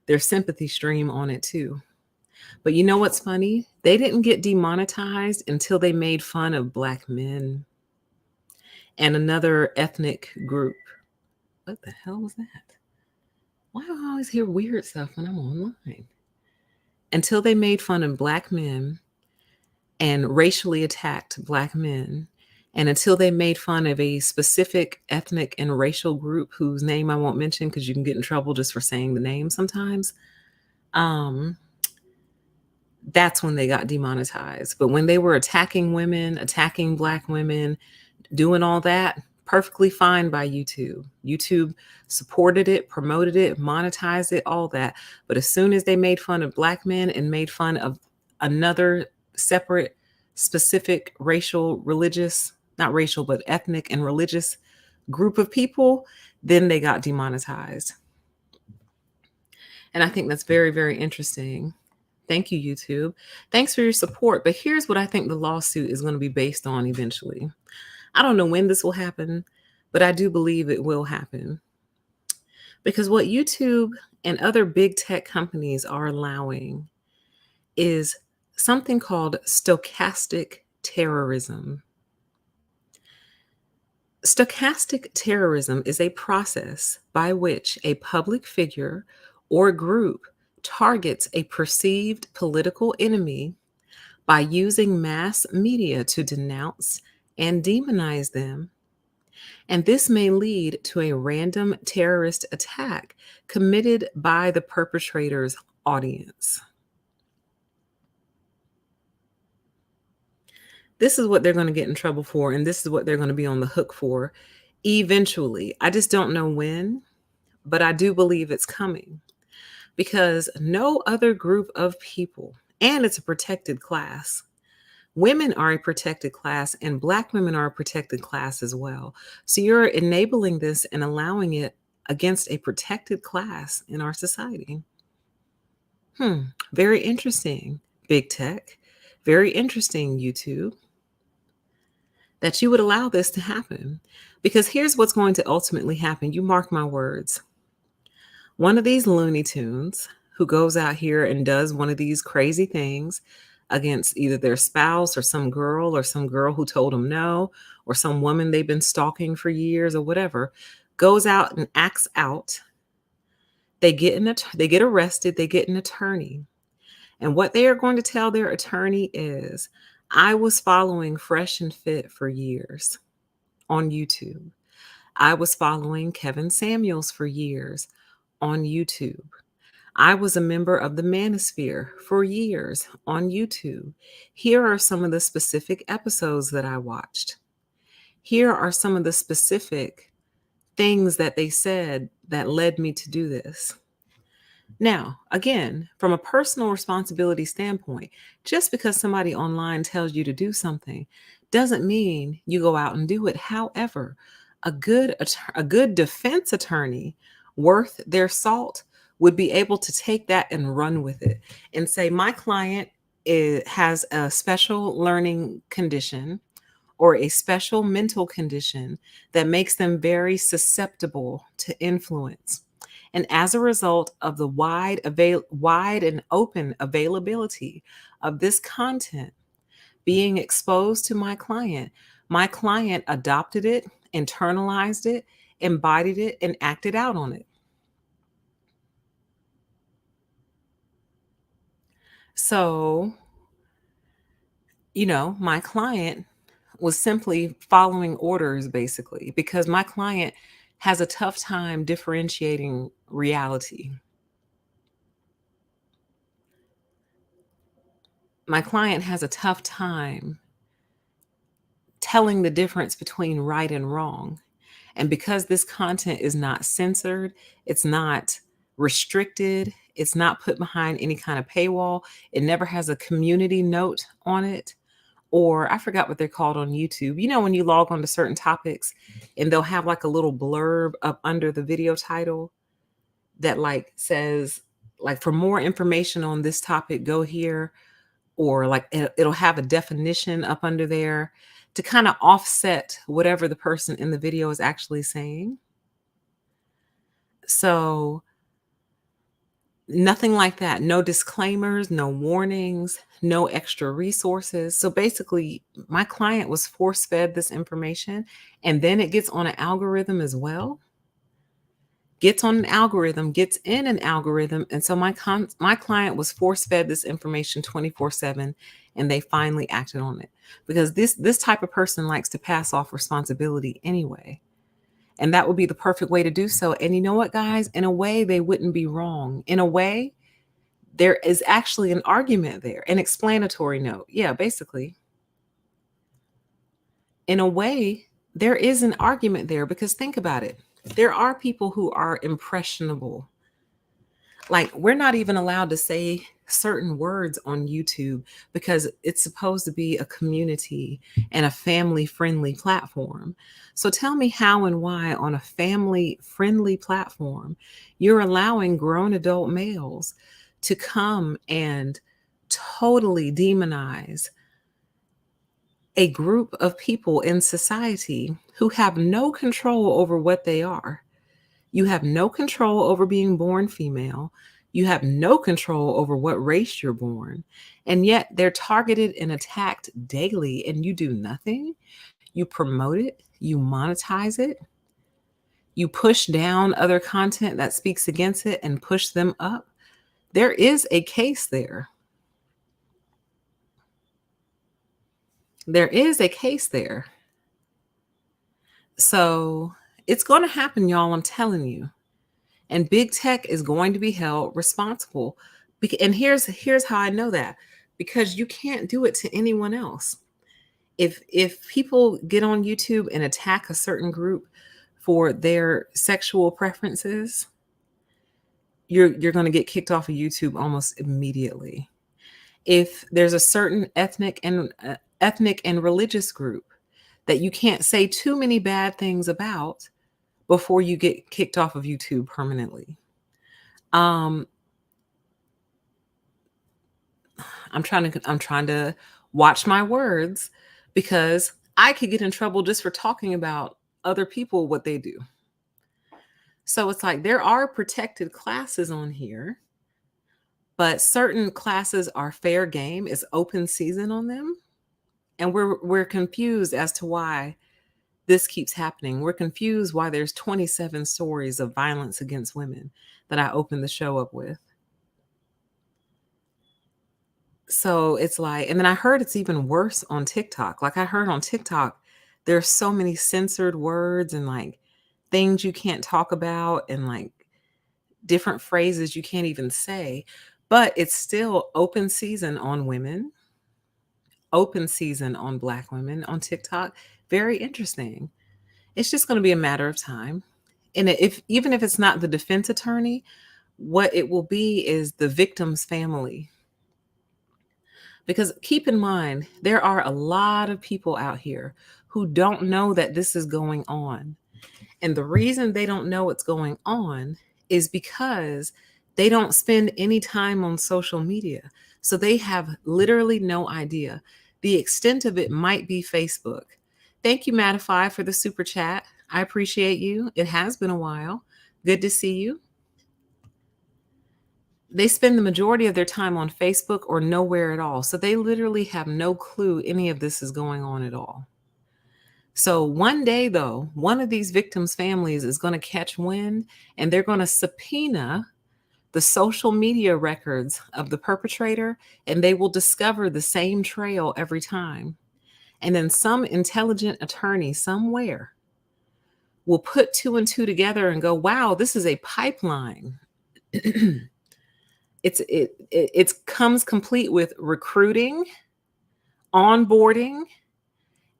their sympathy stream on it too. But you know what's funny? They didn't get demonetized until they made fun of Black men and another ethnic group. What the hell was that? Why do I always hear weird stuff when I'm online? Until they made fun of Black men and racially attacked Black men, and until they made fun of a specific ethnic and racial group whose name I won't mention because you can get in trouble just for saying the name sometimes, that's when they got demonetized. But when they were attacking women, attacking Black women, doing all that, perfectly fine by YouTube. YouTube supported it, promoted it, monetized it, all that. But as soon as they made fun of Black men and made fun of another separate, specific racial, religious, not racial, but ethnic and religious group of people, then they got demonetized. And I think that's very, very interesting. Thank you, YouTube. Thanks for your support. But here's what I think the lawsuit is going to be based on eventually. I don't know when this will happen, but I do believe it will happen. Because what YouTube and other big tech companies are allowing is something called stochastic terrorism. Stochastic terrorism is a process by which a public figure or group targets a perceived political enemy by using mass media to denounce and demonize them. And this may lead to a random terrorist attack committed by the perpetrator's audience. This is what they're going to get in trouble for, and this is what they're going to be on the hook for eventually. I just don't know when, but I do believe it's coming because no other group of people, and it's a protected class. Women are a protected class, and Black women are a protected class as well. So you're enabling this and allowing it against a protected class in our society. Very interesting, big tech. Very interesting, YouTube, that you would allow this to happen. Because here's what's going to ultimately happen. You mark my words. One of these Looney Tunes who goes out here and does one of these crazy things against either their spouse or some girl who told them no, or some woman they've been stalking for years or whatever, goes out and acts out. They get arrested, they get an attorney. And what they are going to tell their attorney is, I was following Fresh and Fit for years on YouTube. I was following Kevin Samuels for years on YouTube. I was a member of the Manosphere for years on YouTube. Here are some of the specific episodes that I watched. Here are some of the specific things that they said that led me to do this. Now, again, from a personal responsibility standpoint, just because somebody online tells you to do something doesn't mean you go out and do it. However, a good defense attorney worth their salt would be able to take that and run with it and say, my client has a special learning condition or a special mental condition that makes them very susceptible to influence. And as a result of the wide and open availability of this content being exposed to my client adopted it, internalized it, embodied it, and acted out on it. So, my client was simply following orders basically because my client has a tough time differentiating reality. My client has a tough time telling the difference between right and wrong. And because this content is not censored, it's not restricted, it's not put behind any kind of paywall, it never has a community note on it, or I forgot what they're called on YouTube. When you log on to certain topics and they'll have like a little blurb up under the video title that like says, like, for more information on this topic, go here, or like it'll have a definition up under there to kind of offset whatever the person in the video is actually saying. So nothing like that. No disclaimers, no warnings, no extra resources. So basically, my client was force fed this information and then it gets on an algorithm as well. Gets on an algorithm, gets in an algorithm. And so my client was force fed this information 24/7 and they finally acted on it because this type of person likes to pass off responsibility anyway. And that would be the perfect way to do so. And you know what, guys? In a way, they wouldn't be wrong. In a way, there is actually an argument there, an explanatory note. Yeah, basically. In a way, there is an argument there because think about it. There are people who are impressionable. Like, we're not even allowed to say certain words on YouTube because it's supposed to be a community and a family friendly platform. So tell me how and why on a family friendly platform you're allowing grown adult males to come and totally demonize a group of people in society who have no control over what they are. You have no control over being born female. You have no control over what race you're born. And yet they're targeted and attacked daily, and you do nothing. You promote it, you monetize it, you push down other content that speaks against it and push them up. There is a case there. There is a case there. So it's going to happen, y'all. I'm telling you. And big tech is going to be held responsible. And here's how I know that, because you can't do it to anyone else. If people get on YouTube and attack a certain group for their sexual preferences, you're going to get kicked off of YouTube almost immediately. If there's a certain ethnic and religious group that you can't say too many bad things about before you get kicked off of YouTube permanently. I'm trying to watch my words because I could get in trouble just for talking about other people, what they do. So it's like there are protected classes on here, but certain classes are fair game, it's open season on them. And we're confused as to why this keeps happening. We're confused why there's 27 stories of violence against women that I opened the show up with. So it's like, and then I heard it's even worse on TikTok. Like I heard on TikTok, there's so many censored words and like things you can't talk about and like different phrases you can't even say, but it's still open season on women, open season on Black women on TikTok. Very interesting. It's just going to be a matter of time. And if even if it's not the defense attorney, what it will be is the victim's family. Because keep in mind, there are a lot of people out here who don't know that this is going on. And the reason they don't know what's going on is because they don't spend any time on social media. So they have literally no idea. The extent of it might be Facebook. Thank you, Mattify, for the super chat. I appreciate you. It has been a while. Good to see you. They spend the majority of their time on Facebook or nowhere at all. So they literally have no clue any of this is going on at all. So one day, though, one of these victims' families is going to catch wind and they're going to subpoena the social media records of the perpetrator, and they will discover the same trail every time. And then some intelligent attorney somewhere will put two and two together and go, wow, this is a pipeline. It comes complete with recruiting, onboarding,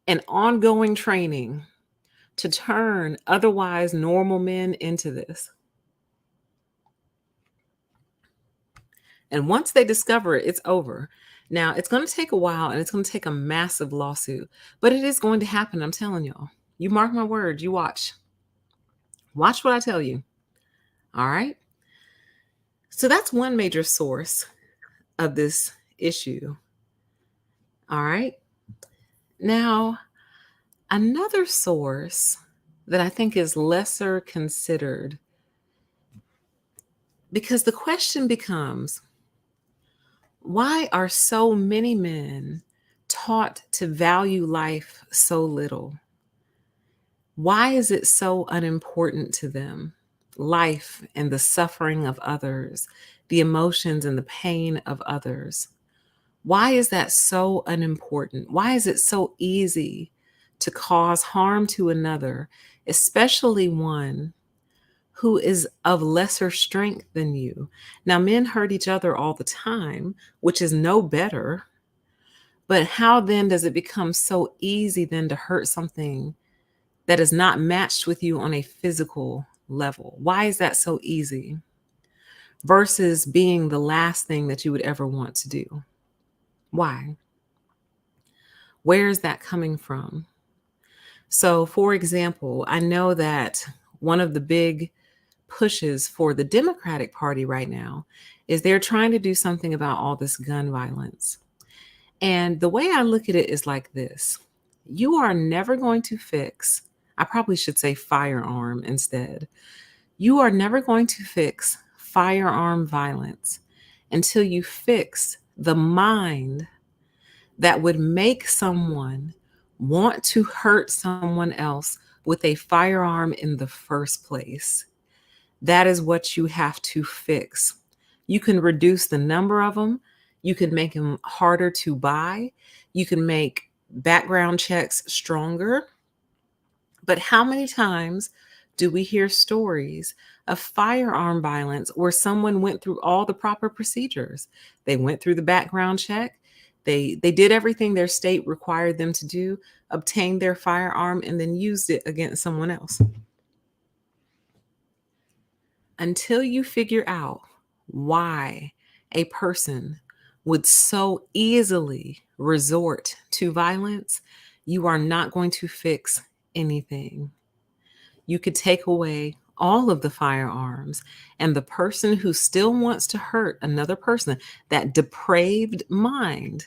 and ongoing training to turn otherwise normal men into this. And once they discover it, it's over. Now, it's going to take a while and it's going to take a massive lawsuit, but it is going to happen. I'm telling y'all. You mark my words, you watch. Watch what I tell you. All right. So that's one major source of this issue. All right. Now, another source that I think is lesser considered, because the question becomes, why are so many men taught to value life so little? Why is it so unimportant to them? Life and the suffering of others, the emotions and the pain of others. Why is that so unimportant? Why is it so easy to cause harm to another, especially one who is of lesser strength than you? Now, men hurt each other all the time, which is no better. But how then does it become so easy then to hurt something that is not matched with you on a physical level? Why is that so easy versus being the last thing that you would ever want to do? Why? Where is that coming from? So, for example, I know that one of the big pushes for the Democratic Party right now is they're trying to do something about all this gun violence. And the way I look at it is like this. You are never going to fix, I probably should say firearm instead. You are never going to fix firearm violence until you fix the mind that would make someone want to hurt someone else with a firearm in the first place. That is what you have to fix. You can reduce the number of them. You can make them harder to buy. You can make background checks stronger. But how many times do we hear stories of firearm violence where someone went through all the proper procedures? They went through the background check. They did everything their state required them to do, obtained their firearm, and then used it against someone else. Until you figure out why a person would so easily resort to violence, you are not going to fix anything. You could take away all of the firearms, and the person who still wants to hurt another person, that depraved mind,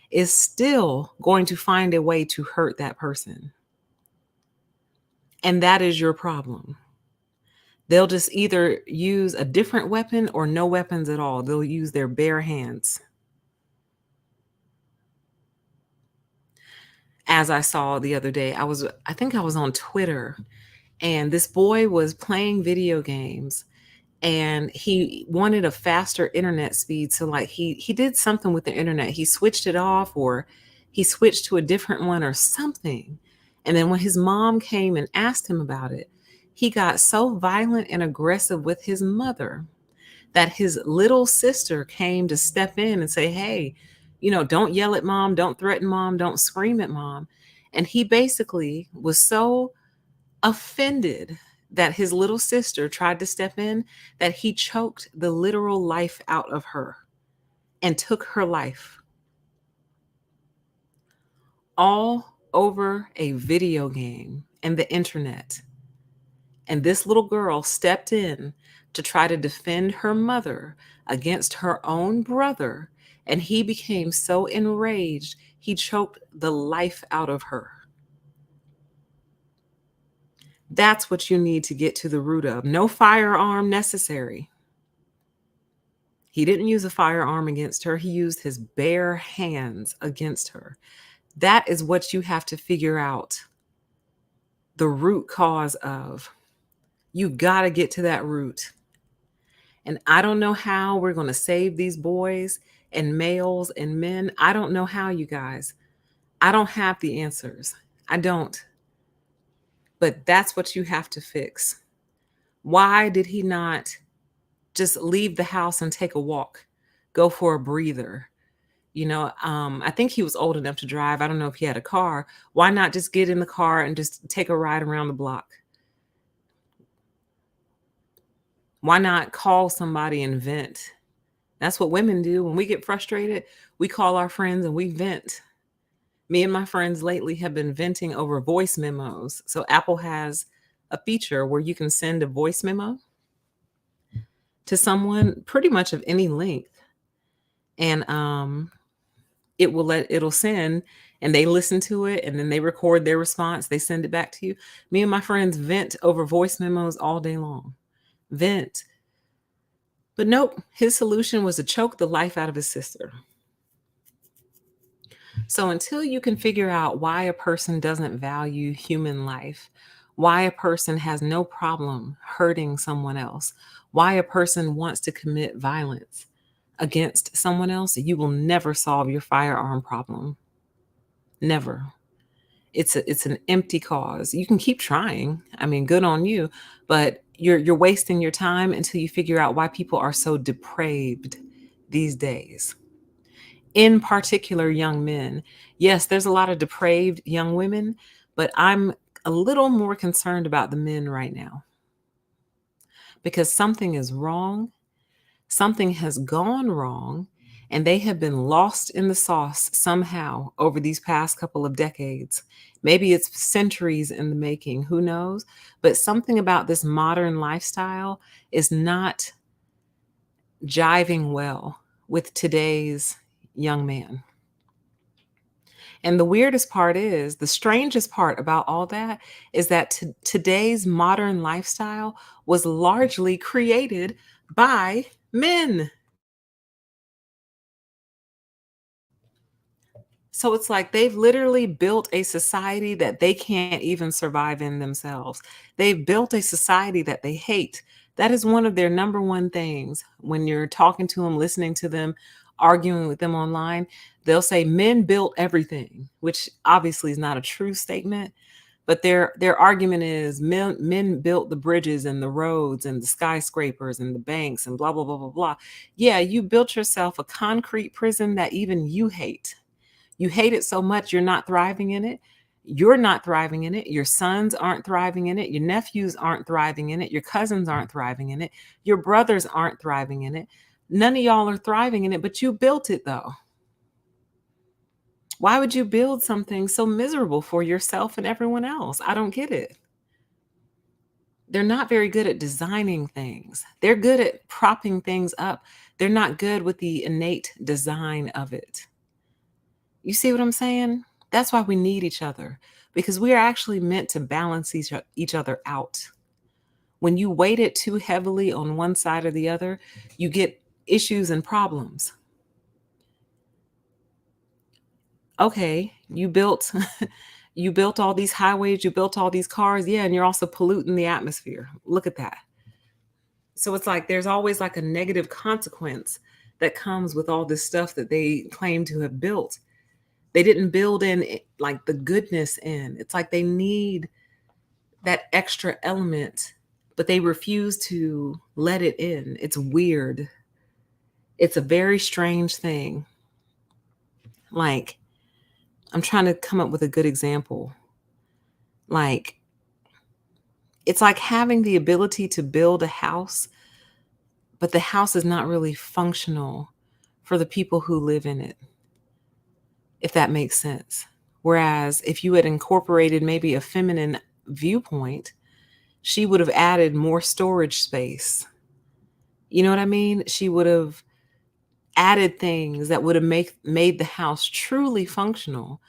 is still going to find a way to hurt that person. And that is your problem. They'll just either use a different weapon or no weapons at all. They'll use their bare hands. As I saw the other day, I think I was on Twitter, and this boy was playing video games and he wanted a faster internet speed. So like he did something with the internet. He switched it off or he switched to a different one or something. And then when his mom came and asked him about it, He got so violent and aggressive with his mother that his little sister came to step in and say, "Hey, don't yell at mom, don't threaten mom, don't scream at mom." And he basically was so offended that his little sister tried to step in that he choked the literal life out of her and took her life, all over a video game and the internet. And this little girl stepped in to try to defend her mother against her own brother. And he became so enraged, he choked the life out of her. That's what you need to get to the root of. No firearm necessary. He didn't use a firearm against her. He used his bare hands against her. That is what you have to figure out the root cause of. You got to get to that root. And I don't know how we're going to save these boys and males and men. I don't know how, you guys. I don't have the answers. I don't. But that's what you have to fix. Why did he not just leave the house and take a walk, go for a breather? I think he was old enough to drive. I don't know if he had a car. Why not just get in the car and just take a ride around the block? Why not call somebody and vent? That's what women do. When we get frustrated, we call our friends and we vent. Me and my friends lately have been venting over voice memos. So Apple has a feature where you can send a voice memo to someone pretty much of any length. And it'll send, and they listen to it, and then they record their response. They send it back to you. Me and my friends vent over voice memos all day long. Vent. But nope, his solution was to choke the life out of his sister. So until you can figure out why a person doesn't value human life, why a person has no problem hurting someone else, why a person wants to commit violence against someone else, you will never solve your firearm problem. Never. It's an empty cause. You can keep trying. I mean, good on you, but you're wasting your time until you figure out why people are so depraved these days. In particular, young men. Yes, there's a lot of depraved young women, but I'm a little more concerned about the men right now because something is wrong. Something has gone wrong, and they have been lost in the sauce somehow over these past couple of decades. Maybe it's centuries in the making, who knows? But something about this modern lifestyle is not jiving well with today's young man. And the weirdest part is, the strangest part about all that is that today's modern lifestyle was largely created by men. So it's like they've literally built a society that they can't even survive in themselves. They've built a society that they hate. That is one of their number one things. When you're talking to them, listening to them, arguing with them online, they'll say men built everything, which obviously is not a true statement. But their argument is men built the bridges and the roads and the skyscrapers and the banks and blah, blah, blah, blah, blah. Yeah, you built yourself a concrete prison that even you hate. You hate it so much, you're not thriving in it. You're not thriving in it. Your sons aren't thriving in it. Your nephews aren't thriving in it. Your cousins aren't thriving in it. Your brothers aren't thriving in it. None of y'all are thriving in it, but you built it though. Why would you build something so miserable for yourself and everyone else? I don't get it. They're not very good at designing things. They're good at propping things up. They're not good with the innate design of it. You see what I'm saying? That's why we need each other, because we are actually meant to balance each other out. When you weight it too heavily on one side or the other, you get issues and problems. Okay, you built you built all these highways, you built all these cars, yeah, and you're also polluting the atmosphere. Look at that. So it's like there's always like a negative consequence that comes with all this stuff that they claim to have built. They didn't build in like the goodness in. It's like they need that extra element, but they refuse to let it in. It's weird. It's a very strange thing. Like, I'm trying to come up with a good example. Like, it's like having the ability to build a house, but the house is not really functional for the people who live in it, if that makes sense. Whereas if you had incorporated maybe a feminine viewpoint, she would have added more storage space. You know what I mean? She would have added things that would have made the house truly functional.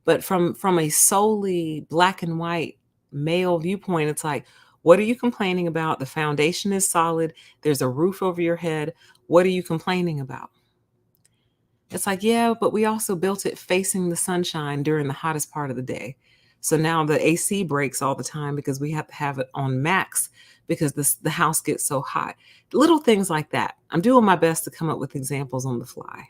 But from a solely black and white male viewpoint, it's like, what are you complaining about? The foundation is solid. There's a roof over your head. What are you complaining about? It's like, yeah, but we also built it facing the sunshine during the hottest part of the day. So now the AC breaks all the time because we have to have it on max because the house gets so hot. Little things like that. I'm doing my best to come up with examples on the fly.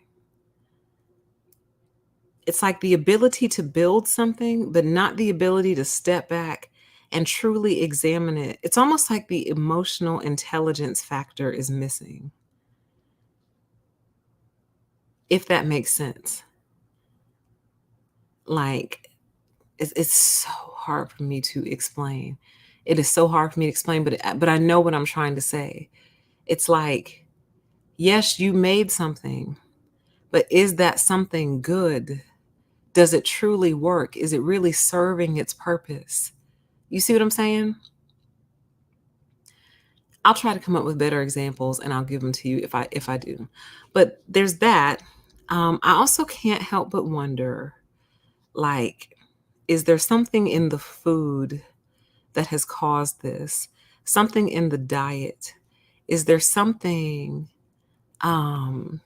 It's like the ability to build something, but not the ability to step back and truly examine it. It's almost like the emotional intelligence factor is missing, if that makes sense. Like, it's so hard for me to explain. It is so hard for me to explain, but I know what I'm trying to say. It's like, yes, you made something, but is that something good? Does it truly work? Is it really serving its purpose? You see what I'm saying? I'll try to come up with better examples and I'll give them to you if I do. But there's that. I also can't help but wonder, like, is there something in the food that has caused this? Something in the diet? Is there something um,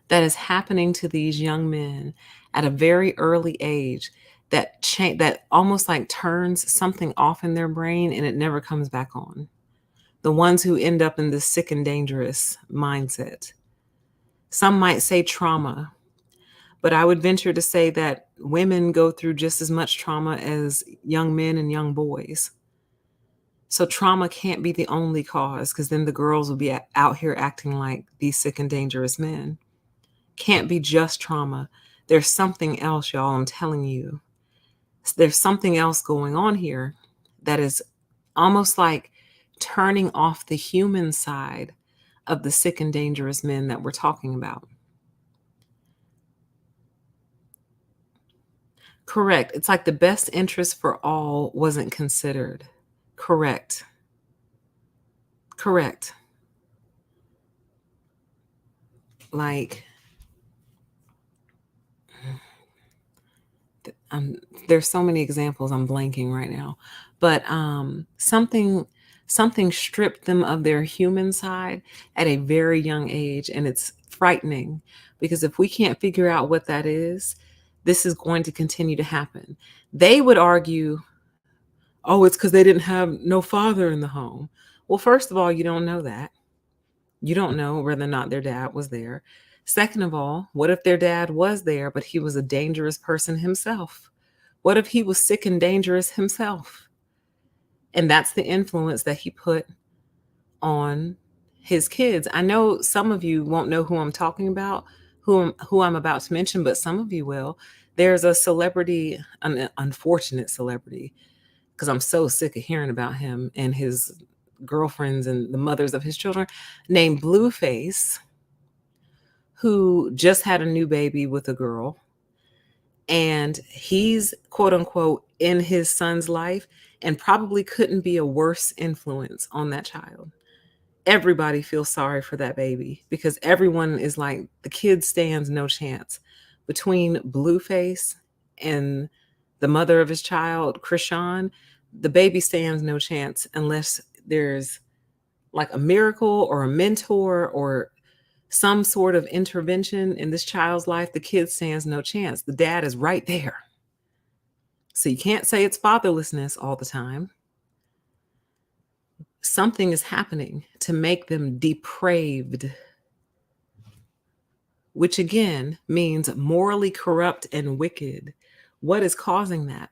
that is happening to these young men at a very early age that almost like turns something off in their brain and it never comes back on? The ones who end up in this sick and dangerous mindset. Some might say trauma, but I would venture to say that women go through just as much trauma as young men and young boys. So trauma can't be the only cause because then the girls will be out here acting like these sick and dangerous men. Can't be just trauma. There's something else, y'all, I'm telling you. There's something else going on here that is almost like turning off the human side of the sick and dangerous men that we're talking about. Correct. It's like the best interest for all wasn't considered. Correct. Correct. Like, um, there's so many examples I'm blanking right now, but something stripped them of their human side at a very young age, and it's frightening because if we can't figure out what that is, this is going to continue to happen. They would argue, oh, it's because they didn't have no father in the home. Well, first of all, you don't know that. You don't know whether or not their dad was there. Second of all, what if their dad was there, but he was a dangerous person himself? What if he was sick and dangerous himself? And that's the influence that he put on his kids. I know some of you won't know who I'm talking about, who I'm about to mention, but some of you will. There's a celebrity, an unfortunate celebrity, because I'm so sick of hearing about him and his girlfriends and the mothers of his children, named Blueface, who just had a new baby with a girl. And he's quote unquote in his son's life and probably couldn't be a worse influence on that child. Everybody feels sorry for that baby because everyone is like, the kid stands no chance. Between Blueface and the mother of his child, Krishan, the baby stands no chance unless there's like a miracle or a mentor or some sort of intervention in this child's life. The kid stands no chance. The dad is right there. So you can't say it's fatherlessness all the time. Something is happening to make them depraved, which again means morally corrupt and wicked. What is causing that?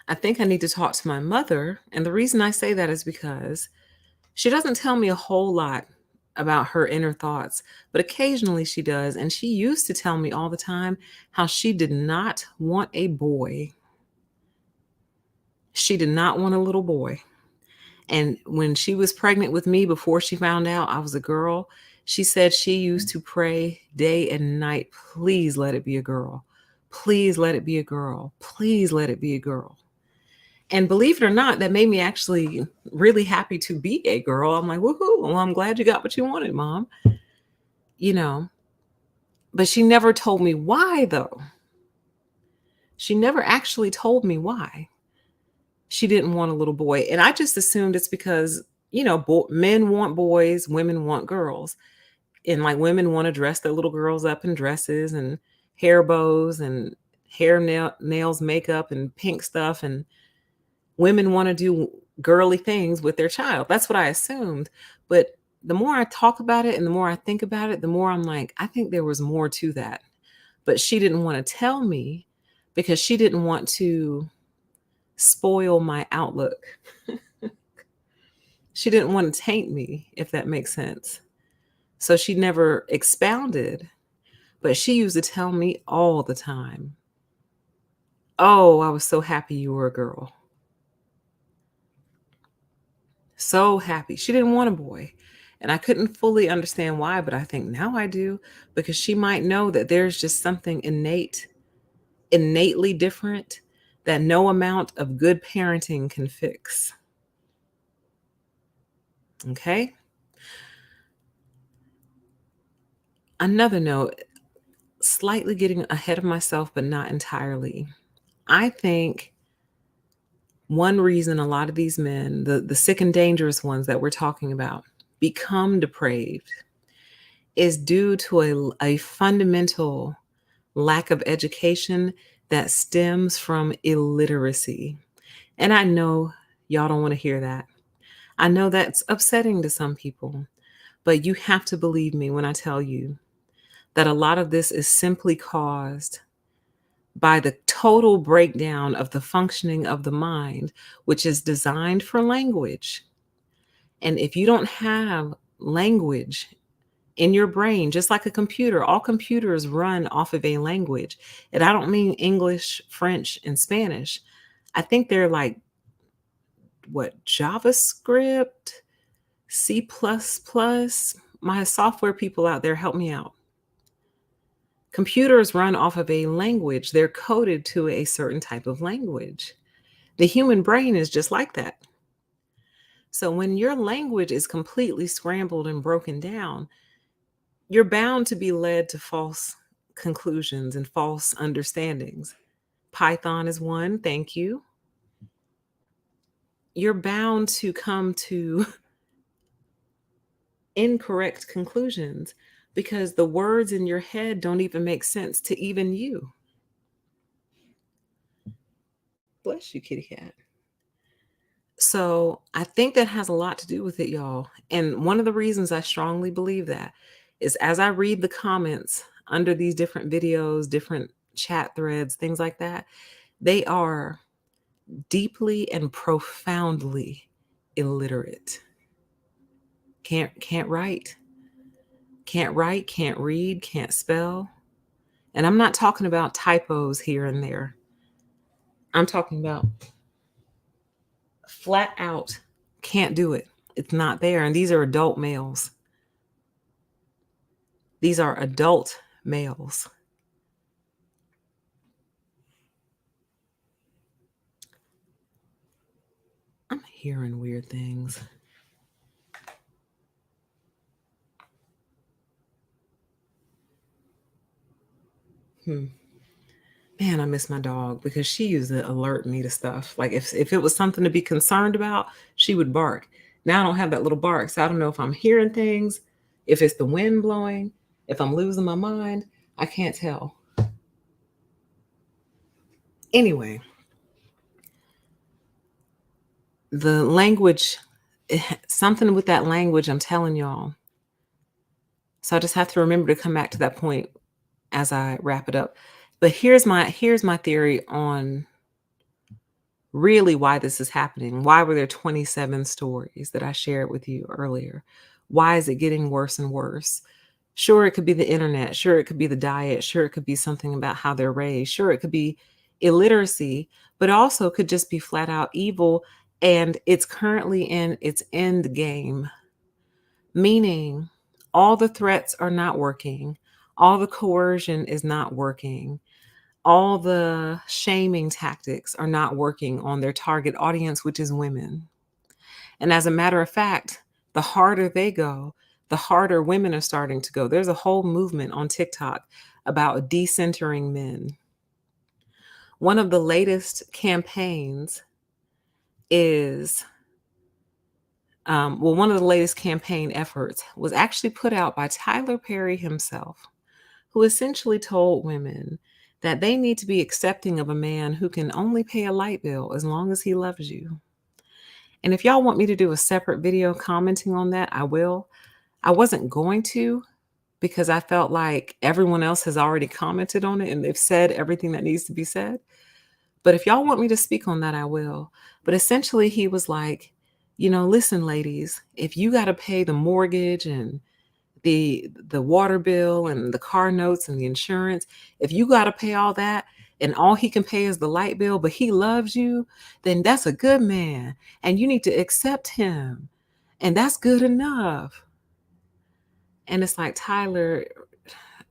I think I need to talk to my mother. And the reason I say that is because she doesn't tell me a whole lot about her inner thoughts, but occasionally she does. And she used to tell me all the time how she did not want a boy. She did not want a little boy. And when she was pregnant with me, before she found out I was a girl, she said she used to pray day and night, please let it be a girl. Please let it be a girl. Please let it be a girl. And believe it or not, that made me actually really happy to be a girl. I'm like, woohoo. Well, I'm glad you got what you wanted, mom. You know, but she never told me why, though. She never actually told me why she didn't want a little boy. And I just assumed it's because, men want boys, women want girls. And like women want to dress their little girls up in dresses and hair bows and nails, makeup, and pink stuff. And women want to do girly things with their child. That's what I assumed. But the more I talk about it and the more I think about it, the more I'm like, I think there was more to that. But she didn't want to tell me because she didn't want to spoil my outlook. She didn't want to taint me, if that makes sense. So she never expounded, but she used to tell me all the time, oh, I was so happy you were a girl. So happy. She didn't want a boy. And I couldn't fully understand why, but I think now I do, because she might know that there's just something innately different that no amount of good parenting can fix. Okay? Another note, slightly getting ahead of myself, but not entirely. I think one reason a lot of these men, the sick and dangerous ones that we're talking about, become depraved is due to a fundamental lack of education that stems from illiteracy. And I know y'all don't want to hear that. I know that's upsetting to some people, but you have to believe me when I tell you that a lot of this is simply caused by the total breakdown of the functioning of the mind, which is designed for language. And if you don't have language in your brain, just like a computer, all computers run off of a language. And I don't mean English, French, and Spanish. I think they're like, what, JavaScript, C++. My software people out there, help me out. Computers run off of a language. They're coded to a certain type of language. The human brain is just like that. So when your language is completely scrambled and broken down, you're bound to be led to false conclusions and false understandings. Python is one, thank you. You're bound to come to incorrect conclusions because the words in your head don't even make sense to even you. Bless you, kitty cat. So I think that has a lot to do with it, y'all. And one of the reasons I strongly believe that is as I read the comments under these different videos, different chat threads, things like that, they are deeply and profoundly illiterate. Can't write. Can't write, can't read, can't spell. And I'm not talking about typos here and there. I'm talking about flat out can't do it. It's not there. And these are adult males. These are adult males. I'm hearing weird things. Man, I miss my dog because she used to alert me to stuff. Like if it was something to be concerned about, she would bark. Now I don't have that little bark. So I don't know if I'm hearing things, if it's the wind blowing, if I'm losing my mind. I can't tell. Anyway, the language, something with that language, I'm telling y'all. So I just have to remember to come back to that point as I wrap it up. But here's my theory on really why this is happening. Why were there 27 stories that I shared with you earlier? Why is it getting worse and worse? Sure, it could be the internet. Sure, it could be the diet. Sure, it could be something about how they're raised. Sure, it could be illiteracy, but also could just be flat out evil. And it's currently in its end game, meaning all the threats are not working, all the coercion is not working, all the shaming tactics are not working on their target audience, which is women. And as a matter of fact, the harder they go, the harder women are starting to go. There's a whole movement on TikTok about decentering men. One of the latest campaigns is, one of the latest campaign efforts was actually put out by Tyler Perry himself, who essentially told women that they need to be accepting of a man who can only pay a light bill as long as he loves you. And if y'all want me to do a separate video commenting on that, I will. I wasn't going to because I felt like everyone else has already commented on it and they've said everything that needs to be said. But if y'all want me to speak on that, I will. But essentially, he was like, listen, ladies, if you got to pay the mortgage and the water bill and the car notes and the insurance, if you got to pay all that and all he can pay is the light bill, but he loves you, then that's a good man and you need to accept him. And that's good enough. And it's like, Tyler,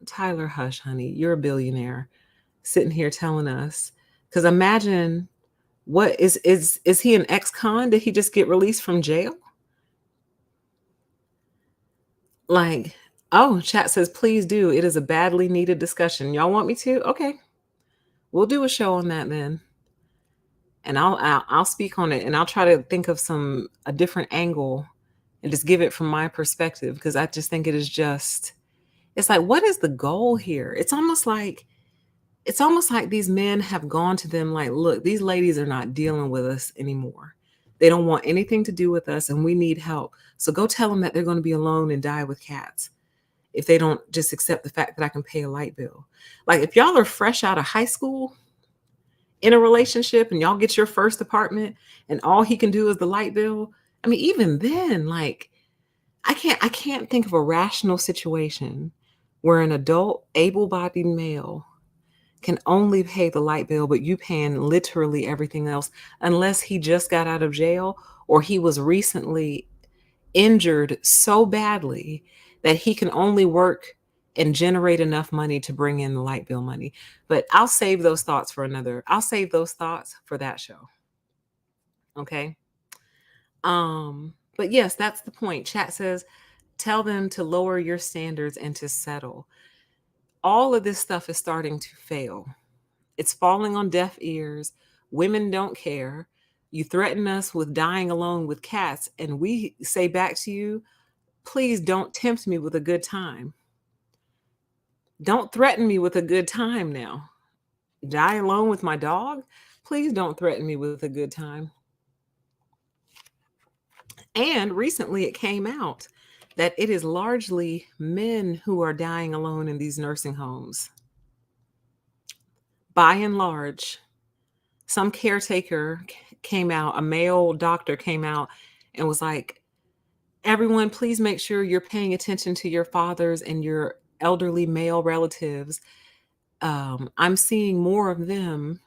hush, honey, you're a billionaire sitting here telling us, because imagine what is he an ex-con? Did he just get released from jail? Like, oh, chat says, please do. It is a badly needed discussion. Y'all want me to? Okay. We'll do a show on that then. And I'll speak on it and I'll try to think of a different angle and just give it from my perspective, because I just think it's like, what is the goal here? It's almost like these men have gone to them like, look, these ladies are not dealing with us anymore. They don't want anything to do with us and we need help. So go tell them that they're going to be alone and die with cats if they don't just accept the fact that I can pay a light bill. Like, if y'all are fresh out of high school in a relationship and y'all get your first apartment and all he can do is the light bill, I mean, even then, like, I can't think of a rational situation where an adult able-bodied male can only pay the light bill, but you paying literally everything else, unless he just got out of jail or he was recently injured so badly that he can only work and generate enough money to bring in the light bill money. But I'll save those thoughts for that show. Okay. But yes, that's the point. Chat says, tell them to lower your standards and to settle. All of this stuff is starting to fail. It's falling on deaf ears. Women don't care. You threaten us with dying alone with cats, and we say back to you, please don't tempt me with a good time. Don't threaten me with a good time now. Die alone with my dog? Please don't threaten me with a good time. And recently it came out that it is largely men who are dying alone in these nursing homes. By and large, some caretaker came out, a male doctor came out and was like, everyone, please make sure you're paying attention to your fathers and your elderly male relatives. I'm seeing more of them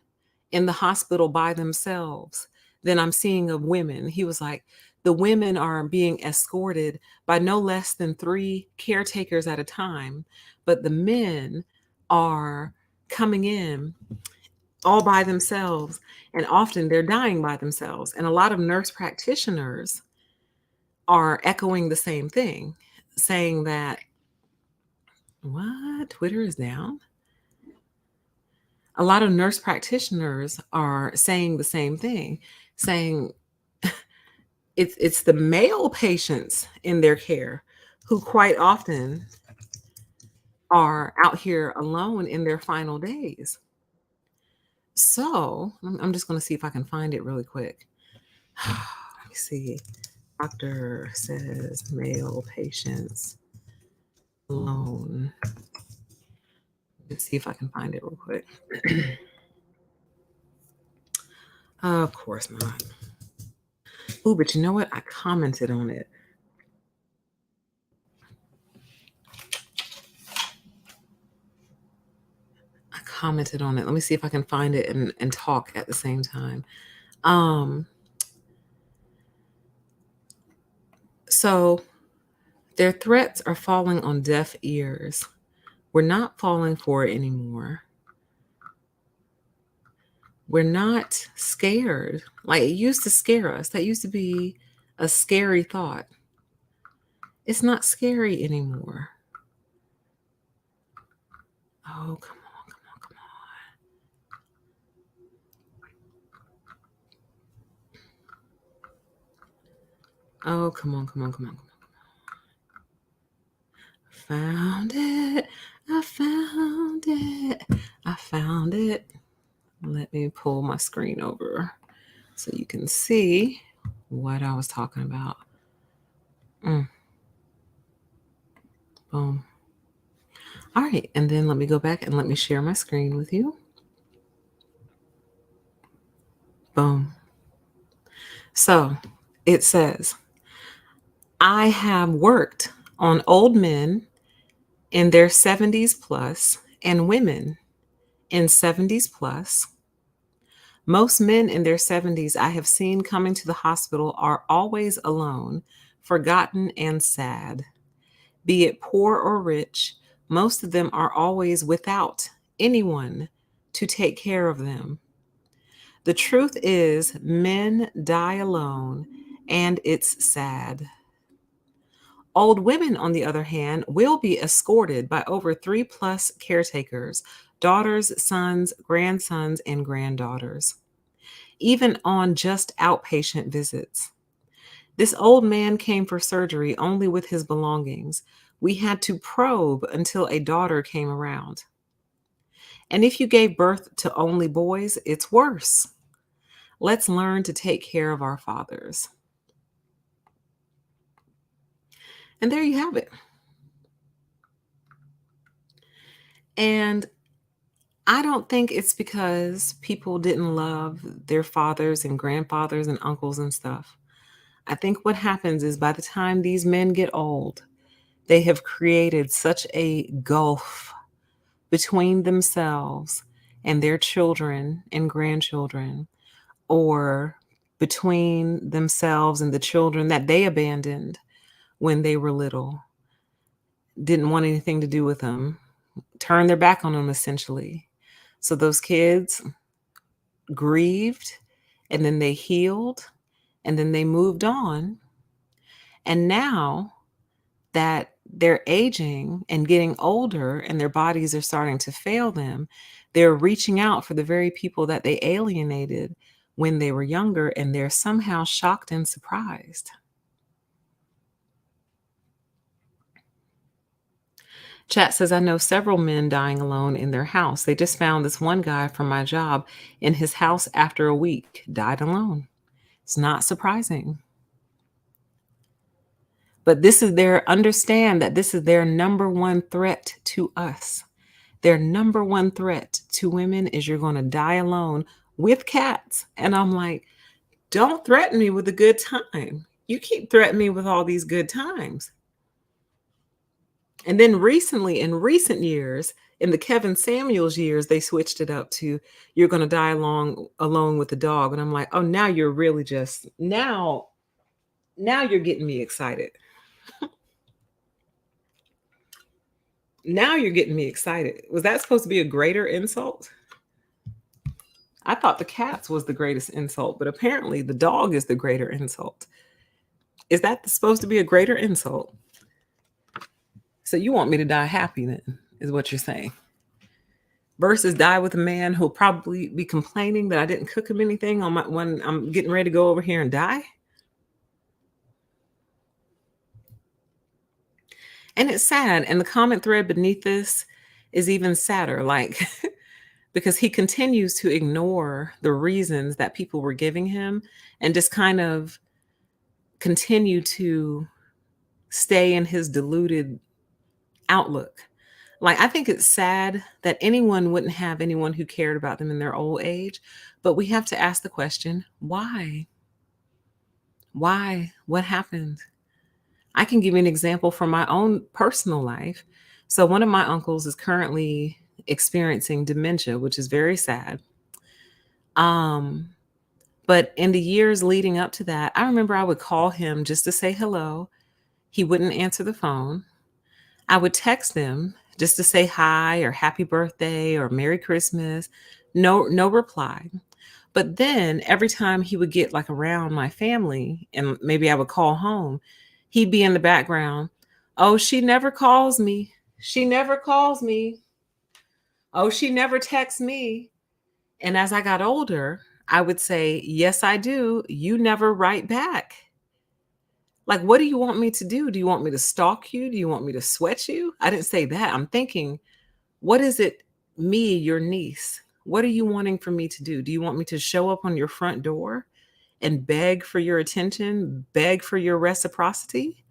in the hospital by themselves than I'm seeing of women. He was like, the women are being escorted by no less than 3 caretakers at a time, but the men are coming in all by themselves, and often they're dying by themselves. And a lot of nurse practitioners are echoing the same thing, saying that, what? Twitter is down? A lot of nurse practitioners are saying the same thing, saying it's the male patients in their care who quite often are out here alone in their final days. So I'm just going to see if I can find it really quick. Let me see. Doctor says male patients alone. Let's see if I can find it real quick. Of course not. Ooh, but you know what? I commented on it. I commented on it. Let me see if I can find it and talk at the same time. Um, so their threats are falling on deaf ears. We're not falling for it anymore. We're not scared. Like it used to scare us. That used to be a scary thought. It's not scary anymore. Oh, come on, come on, come on. Oh, come on, come on, come on, come on. Found it. I found it. I found it. Let me pull my screen over so you can see what I was talking about. Boom. All right. And then let me go back and let me share my screen with you. Boom. So it says, I have worked on old men in their 70s plus and women in 70s plus. Most men in their 70s I have seen coming to the hospital are always alone, forgotten, and sad. Be it poor or rich, most of them are always without anyone to take care of them. The truth is, men die alone, and it's sad. Old women, on the other hand, will be escorted by over 3+ caretakers, daughters, sons, grandsons, and granddaughters, even on just outpatient visits. This old man came for surgery only with his belongings. We had to probe until a daughter came around. And if you gave birth to only boys, it's worse. Let's learn to take care of our fathers. And there you have it. And I don't think it's because people didn't love their fathers and grandfathers and uncles and stuff. I think what happens is by the time these men get old, they have created such a gulf between themselves and their children and grandchildren, or between themselves and the children that they abandoned when they were little, didn't want anything to do with them, turned their back on them essentially. So those kids grieved, and then they healed, and then they moved on. And now that they're aging and getting older and their bodies are starting to fail them, they're reaching out for the very people that they alienated when they were younger, and they're somehow shocked and surprised. Chat says, I know several men dying alone in their house. They just found this one guy from my job in his house after a week, died alone. It's not surprising. But understand that this is their number one threat to us. Their number one threat to women is you're going to die alone with cats. And I'm like, don't threaten me with a good time. You keep threatening me with all these good times. And then recently, in recent years, in the Kevin Samuels years, they switched it up to you're going to die alone with the dog. And I'm like, oh, now you're really just now you're getting me excited. Now you're getting me excited. Was that supposed to be a greater insult? I thought the cats was the greatest insult, but apparently the dog is the greater insult. Is that supposed to be a greater insult? So you want me to die happy then, is what you're saying. Versus die with a man who'll probably be complaining that I didn't cook him anything when I'm getting ready to go over here and die. And it's sad. And the comment thread beneath this is even sadder, like, because he continues to ignore the reasons that people were giving him and just kind of continue to stay in his deluded outlook Like, I think it's sad that anyone wouldn't have anyone who cared about them in their old age, but we have to ask the question, why? Why? What happened? I can give you an example from my own personal life. So, one of my uncles is currently experiencing dementia, which is very sad. Um, but in the years leading up to that, I remember I would call him just to say hello. He wouldn't answer the phone. I would text him just to say hi or happy birthday or Merry Christmas. No reply. But then every time he would get like around my family and maybe I would call home, he'd be in the background. Oh, she never calls me. She never calls me. Oh, she never texts me. And as I got older, I would say, yes, I do. You never write back. Like, what do you want me to do? Do you want me to stalk you? Do you want me to sweat you? I didn't say that. I'm thinking, what is it, me, your niece? What are you wanting for me to do? Do you want me to show up on your front door and beg for your attention, beg for your reciprocity?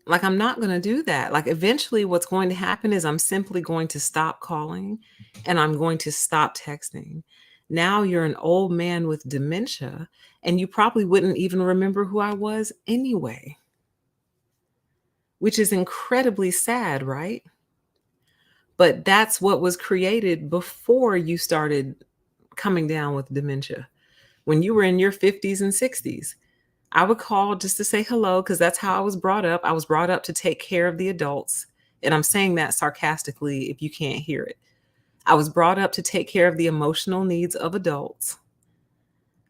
Like, I'm not going to do that. Like, eventually, what's going to happen is I'm simply going to stop calling and I'm going to stop texting. Now you're an old man with dementia, and you probably wouldn't even remember who I was anyway, which is incredibly sad, right? But that's what was created before you started coming down with dementia. When you were in your 50s and 60s, I would call just to say hello because that's how I was brought up. I was brought up to take care of the adults. And I'm saying that sarcastically if you can't hear it. I was brought up to take care of the emotional needs of adults.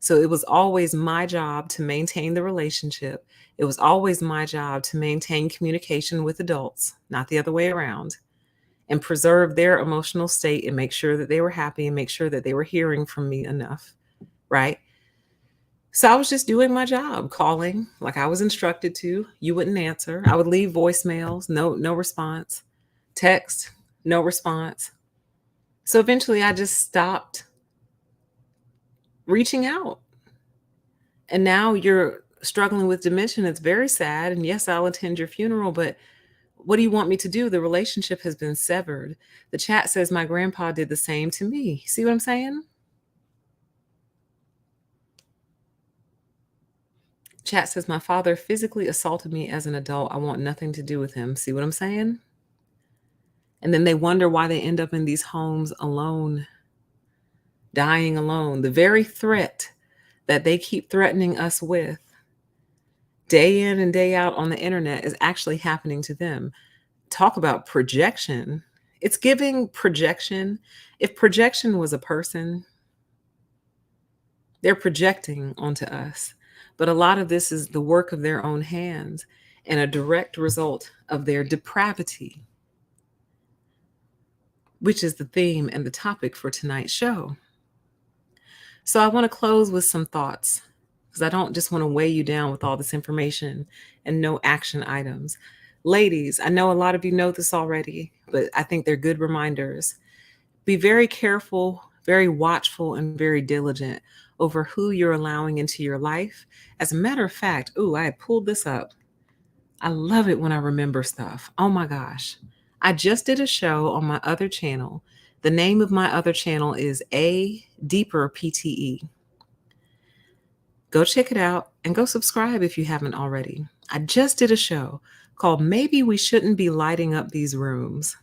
So it was always my job to maintain the relationship. It was always my job to maintain communication with adults, not the other way around, and preserve their emotional state and make sure that they were happy and make sure that they were hearing from me enough, right? So I was just doing my job, calling like I was instructed to. You wouldn't answer. I would leave voicemails, no response. Text, no response. So eventually I just stopped reaching out. And now you're struggling with dementia. It's very sad. And yes, I'll attend your funeral, but what do you want me to do? The relationship has been severed. The chat says my grandpa did the same to me. See what I'm saying? Chat says my father physically assaulted me as an adult. I want nothing to do with him. See what I'm saying? And then they wonder why they end up in these homes alone, dying alone. The very threat that they keep threatening us with day in and day out on the internet is actually happening to them. Talk about projection. It's giving projection. If projection was a person, they're projecting onto us. But a lot of this is the work of their own hands and a direct result of their depravity, which is the theme and the topic for tonight's show. So I want to close with some thoughts because I don't just want to weigh you down with all this information and no action items. Ladies, I know a lot of you know this already, but I think they're good reminders. Be very careful, very watchful, and very diligent over who you're allowing into your life. As a matter of fact, I had pulled this up. I love it when I remember stuff. Oh my gosh. I just did a show on my other channel. The name of my other channel is A Deeper PTE. Go check it out and go subscribe if you haven't already. I just did a show called Maybe We Shouldn't Be Lighting Up These Rooms.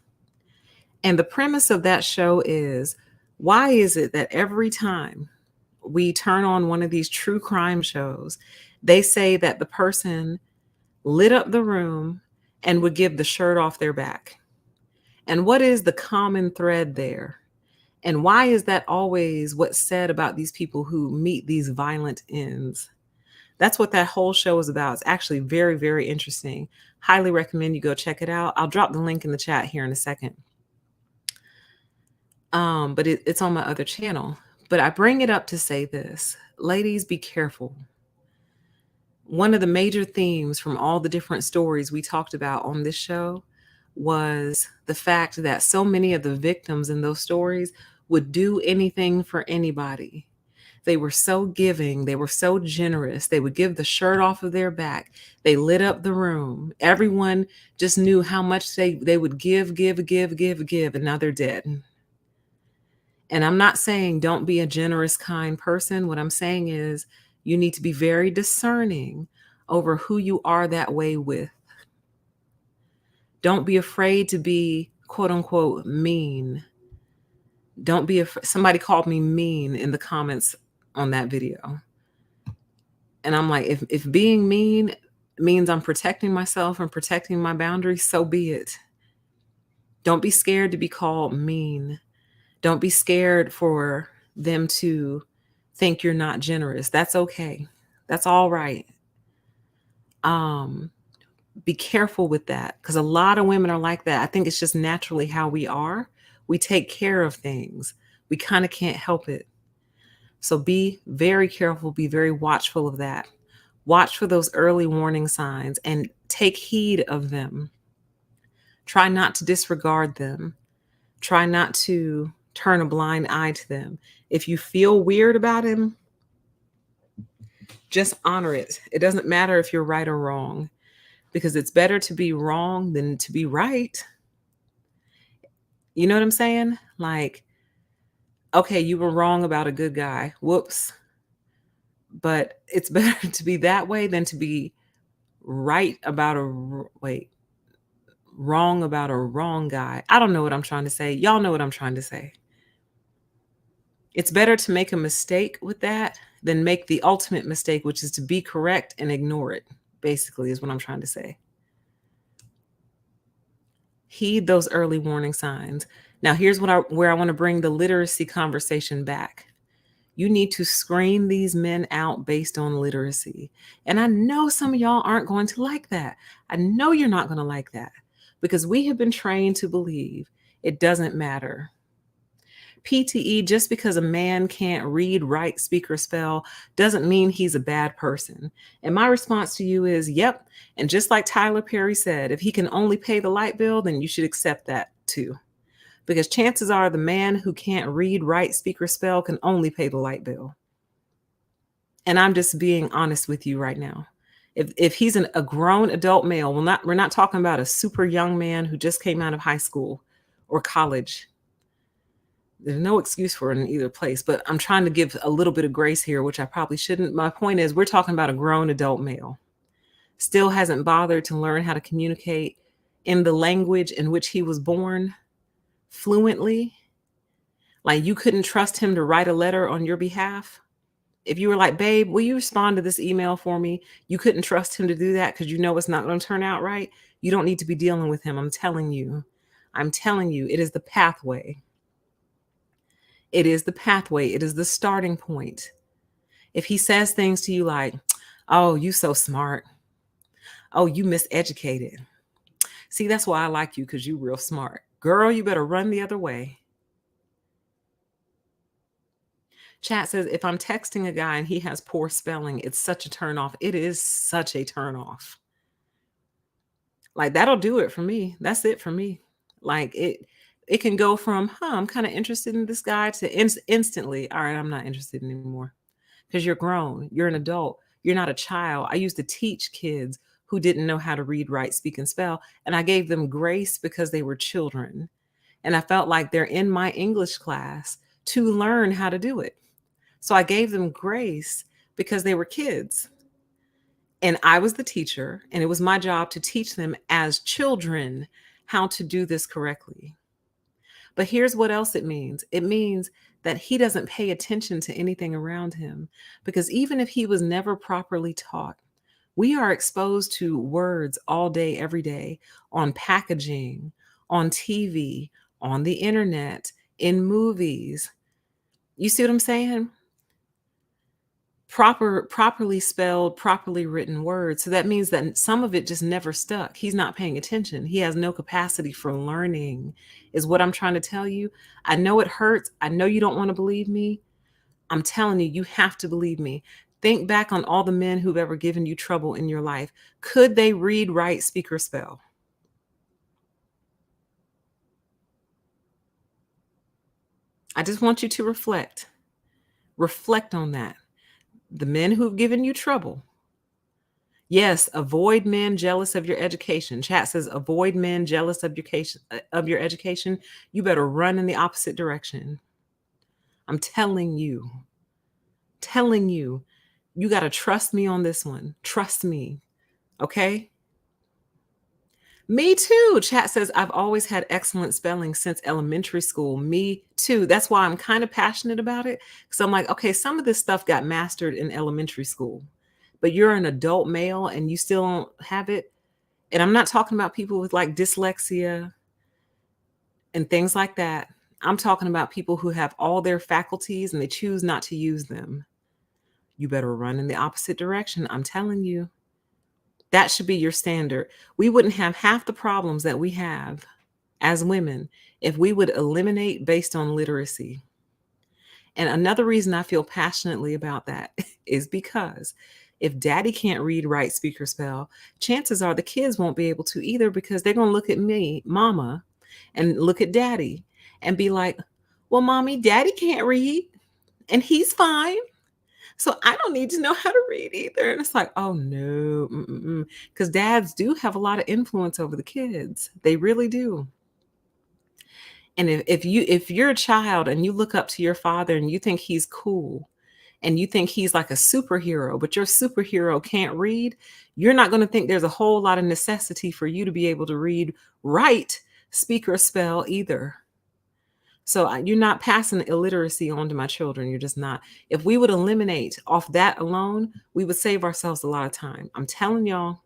And the premise of that show is, why is it that every time we turn on one of these true crime shows, they say that the person lit up the room and would give the shirt off their back? And what is the common thread there? And why is that always what's said about these people who meet these violent ends? That's what that whole show is about. It's actually very, very interesting. Highly recommend you go check it out. I'll drop the link in the chat here in a second. But it's on my other channel. But I bring it up to say this. Ladies, be careful. One of the major themes from all the different stories we talked about on this show was the fact that so many of the victims in those stories would do anything for anybody. They were so giving. They were so generous. They would give the shirt off of their back. They lit up the room. Everyone just knew how much they would give, give, give, give, give, and now they're dead. And I'm not saying don't be a generous, kind person. What I'm saying is you need to be very discerning over who you are that way with. Don't be afraid to be quote unquote mean. Don't be afraid. Somebody called me mean in the comments on that video. And I'm like, if being mean means I'm protecting myself and protecting my boundaries, so be it. Don't be scared to be called mean. Don't be scared for them to think you're not generous. That's okay. That's all right. Be careful with that because a lot of women are like that. I think it's just naturally how we are. We take care of things. We kind of can't help it. So be very careful, be very watchful of that. Watch for those early warning signs and take heed of them. Try not to disregard them. Try not to turn a blind eye to them. If you feel weird about him, just honor it. It doesn't matter if you're right or wrong, because it's better to be wrong than to be right. You know what I'm saying? Like, okay, you were wrong about a good guy. Whoops. But it's better to be that way than to be right about wrong about a wrong guy. I don't know what I'm trying to say. Y'all know what I'm trying to say. It's better to make a mistake with that than make the ultimate mistake, which is to be correct and ignore it, basically, is what I'm trying to say. Heed those early warning signs. Now, here's where I want to bring the literacy conversation back. You need to screen these men out based on literacy. And I know some of y'all aren't going to like that. I know you're not going to like that because we have been trained to believe it doesn't matter. PTE, just because a man can't read, write, speak, or spell doesn't mean he's a bad person. And my response to you is, yep. And just like Tyler Perry said, if he can only pay the light bill, then you should accept that too. Because chances are the man who can't read, write, speak, or spell can only pay the light bill. And I'm just being honest with you right now. If he's a grown adult male, we're not talking about a super young man who just came out of high school or college. There's no excuse for it in either place, but I'm trying to give a little bit of grace here, which I probably shouldn't. My point is we're talking about a grown adult male. Still hasn't bothered to learn how to communicate in the language in which he was born fluently. Like you couldn't trust him to write a letter on your behalf. If you were like, babe, will you respond to this email for me? You couldn't trust him to do that because you know it's not going to turn out right. You don't need to be dealing with him. I'm telling you, it is the pathway. It is the pathway. It is the starting point. If he says things to you like, oh, you so smart. Oh, you miseducated. See, that's why I like you, because you real smart. Girl, you better run the other way. Chat says, if I'm texting a guy and he has poor spelling, it's such a turnoff. It is such a turnoff. Like that'll do it for me. That's it for me. Like it can go from, I'm kind of interested in this guy to instantly, all right, I'm not interested anymore. Because you're grown, you're an adult, you're not a child. I used to teach kids who didn't know how to read, write, speak, and spell, and I gave them grace because they were children. And I felt like they're in my English class to learn how to do it. So I gave them grace because they were kids. And I was the teacher, and it was my job to teach them as children how to do this correctly. But here's what else it means. It means that he doesn't pay attention to anything around him, because even if he was never properly taught, we are exposed to words all day, every day, on packaging, on TV, on the internet, in movies. You see what I'm saying? Properly spelled, properly written words. So that means that some of it just never stuck. He's not paying attention. He has no capacity for learning, is what I'm trying to tell you. I know it hurts. I know you don't want to believe me. I'm telling you, you have to believe me. Think back on all the men who've ever given you trouble in your life. Could they read, write, speak, or spell? I just want you to reflect. Reflect on that. The men who've given you trouble. Yes, avoid men jealous of your education. Chat says avoid men jealous of your education. You better run in the opposite direction. I'm telling you, you got to trust me on this one. Trust me. Okay? Me too. Chat says I've always had excellent spelling since elementary school. Me too. That's why I'm kind of passionate about it. Because I'm like, okay, some of this stuff got mastered in elementary school, but you're an adult male and you still don't have it. And I'm not talking about people with like dyslexia and things like that. I'm talking about people who have all their faculties and they choose not to use them. You better run in the opposite direction. I'm telling you, that should be your standard. We wouldn't have half the problems that we have as women if we would eliminate based on literacy. And another reason I feel passionately about that is because if daddy can't read, write, speak, or spell, chances are the kids won't be able to either because they're going to look at me, mama, and look at daddy and be like, well, mommy, daddy can't read and he's fine. So I don't need to know how to read either. And it's like, oh no, because dads do have a lot of influence over the kids. They really do. And if you're a child and you look up to your father and you think he's cool and you think he's like a superhero, but your superhero can't read, you're not going to think there's a whole lot of necessity for you to be able to read, write, speak, or spell either. So you're not passing illiteracy on to my children. You're just not. If we would eliminate off that alone, we would save ourselves a lot of time. I'm telling y'all,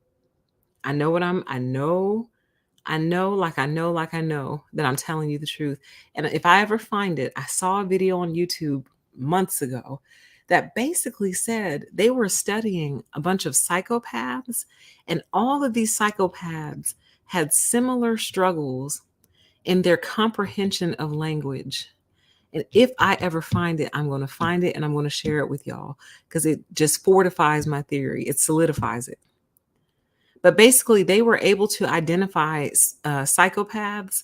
I know what I'm, I know, like I know that I'm telling you the truth. And if I ever find it, I saw a video on YouTube months ago that basically said they were studying a bunch of psychopaths, and all of these psychopaths had similar struggles in their comprehension of language. And if I ever find it, I'm going to find it and I'm going to share it with y'all because it just fortifies my theory. It solidifies it. But basically, they were able to identify psychopaths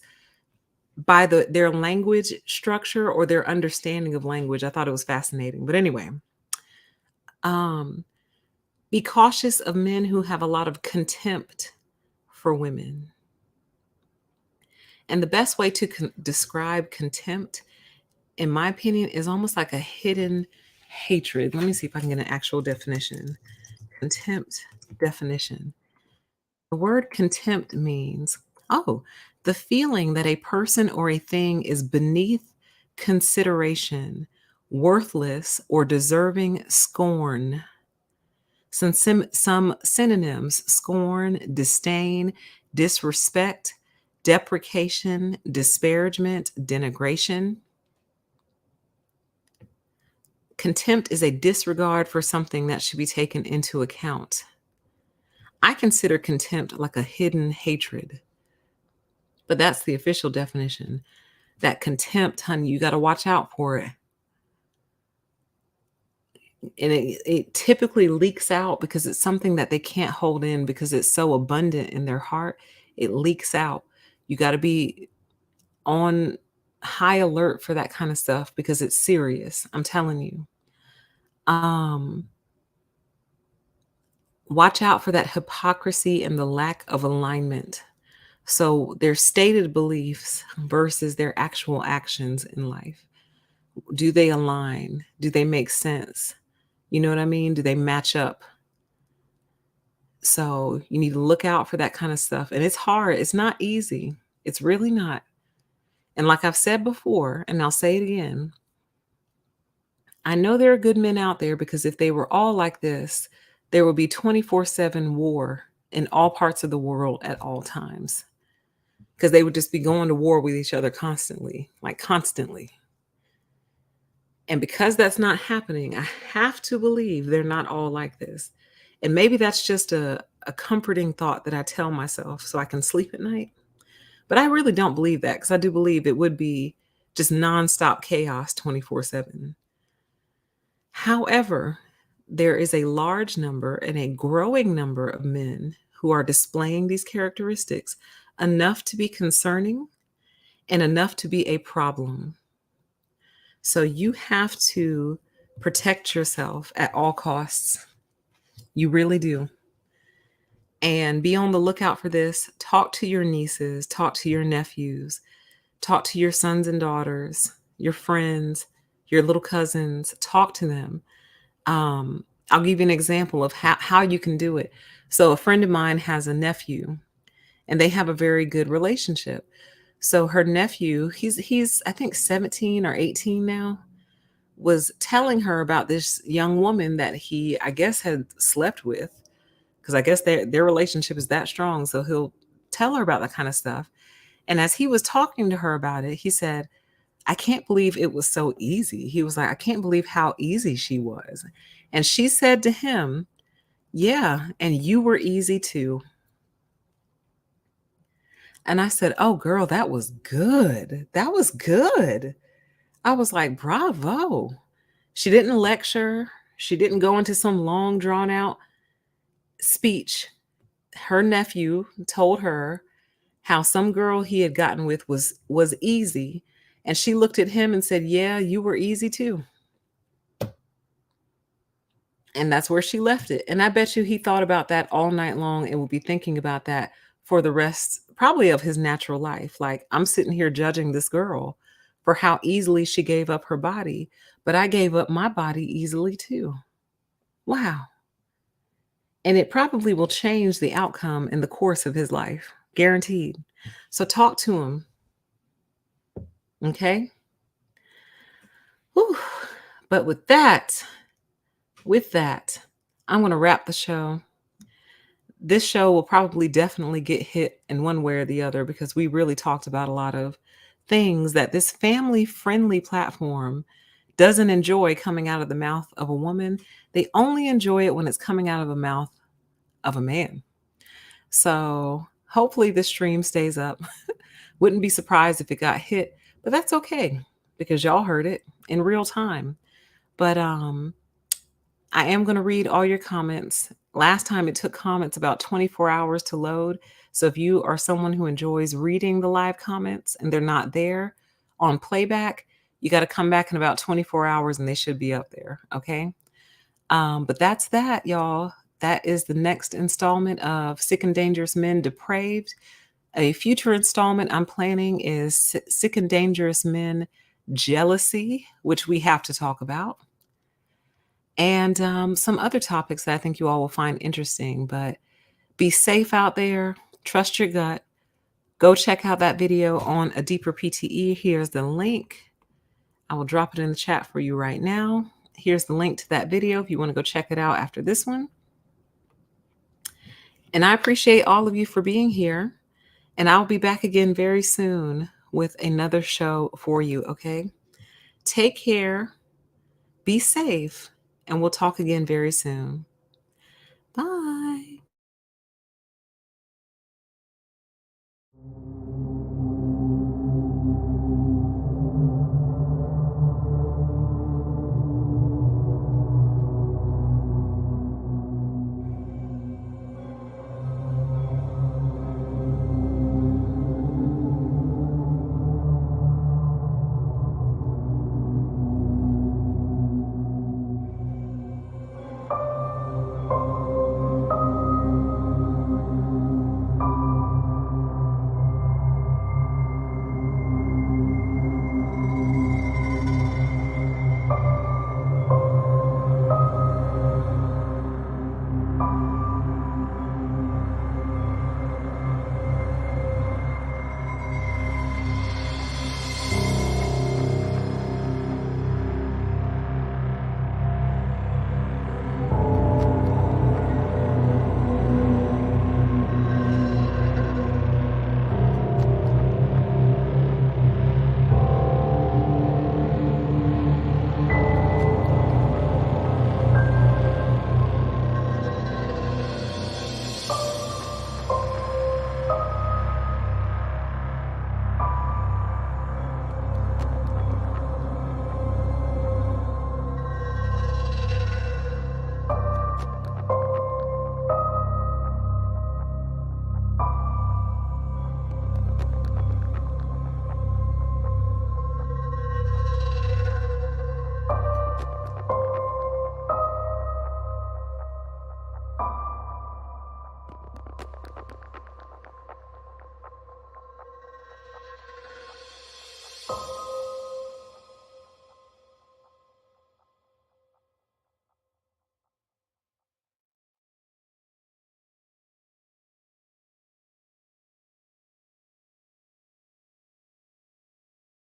by their language structure or their understanding of language. I thought it was fascinating. But anyway, be cautious of men who have a lot of contempt for women. And the best way to describe contempt, in my opinion, is almost like a hidden hatred. Let me see if I can get an actual definition. Contempt definition. The word contempt means, the feeling that a person or a thing is beneath consideration, worthless, or deserving scorn. Some synonyms: scorn, disdain, disrespect, deprecation, disparagement, denigration. Contempt is a disregard for something that should be taken into account. I consider contempt like a hidden hatred, but that's the official definition. That contempt, honey, you got to watch out for it. And it typically leaks out because it's something that they can't hold in because it's so abundant in their heart. It leaks out. You got to be on high alert for that kind of stuff because it's serious. I'm telling you. Watch out for that hypocrisy and the lack of alignment. So their stated beliefs versus their actual actions in life. Do they align? Do they make sense? You know what I mean? Do they match up? So you need to look out for that kind of stuff. And it's hard. It's not easy. It's really not. And like I've said before, and I'll say it again, I know there are good men out there because if they were all like this, there would be 24/7 war in all parts of the world at all times. Because they would just be going to war with each other constantly, like constantly. And because that's not happening, I have to believe they're not all like this. And maybe that's just a comforting thought that I tell myself so I can sleep at night. But I really don't believe that because I do believe it would be just nonstop chaos 24/7. However, there is a large number and a growing number of men who are displaying these characteristics enough to be concerning and enough to be a problem. So you have to Protect yourself at all costs. You really do. And be on the lookout for this. Talk to your nieces, talk to your nephews, talk to your sons and daughters, your friends, your little cousins. Talk to them. I'll give you an example of how you can do it. So, a friend of mine has a nephew, and they have a very good relationship. So, her nephew, he's I think 17 or 18 now, was telling her about this young woman that he, I guess, had slept with, because I guess their relationship is that strong. So he'll tell her about that kind of stuff. And as he was talking to her about it, he said, I can't believe it was so easy. He was like, I can't believe how easy she was. And she said to him, yeah, and you were easy too. And I said, oh, girl, that was good. That was good. I was like, bravo. She didn't lecture. She didn't go into some long, drawn out speech. Her nephew told her how some girl he had gotten with was easy, and she looked at him and said, yeah, you were easy too. And that's where she left it. And I bet you he thought about that all night long and will be thinking about that for the rest probably of his natural life. Like, I'm sitting here judging this girl for how easily she gave up her body, but I gave up my body easily too. Wow. And it probably will change the outcome in the course of his life, guaranteed. So talk to him, okay? Whew. But with that, I'm going to wrap the show. This show will probably definitely get hit in one way or the other because we really talked about a lot of things that this family-friendly platform doesn't enjoy coming out of the mouth of a woman. They only enjoy it when it's coming out of the mouth of a man. So hopefully this stream stays up. Wouldn't be surprised if it got hit, but that's okay because y'all heard it in real time. But I am going to read all your comments. Last time it took comments about 24 hours to load. So if you are someone who enjoys reading the live comments and they're not there on playback, you got to come back in about 24 hours and they should be up there. Okay. But that's that, y'all. That is the next installment of Sick and Dangerous Men Depraved. A future installment I'm planning is Sick and Dangerous Men Jealousy, which we have to talk about, and some other topics that I think you all will find interesting. But be safe out there. Trust your gut. Go check out that video on a deeper PTE. Here's the link. I will drop it in the chat for you right now. Here's the link to that video if you want to go check it out after this one. And I appreciate all of you for being here. And I'll be back again very soon with another show for you, okay? Take care, be safe, and we'll talk again very soon. Bye.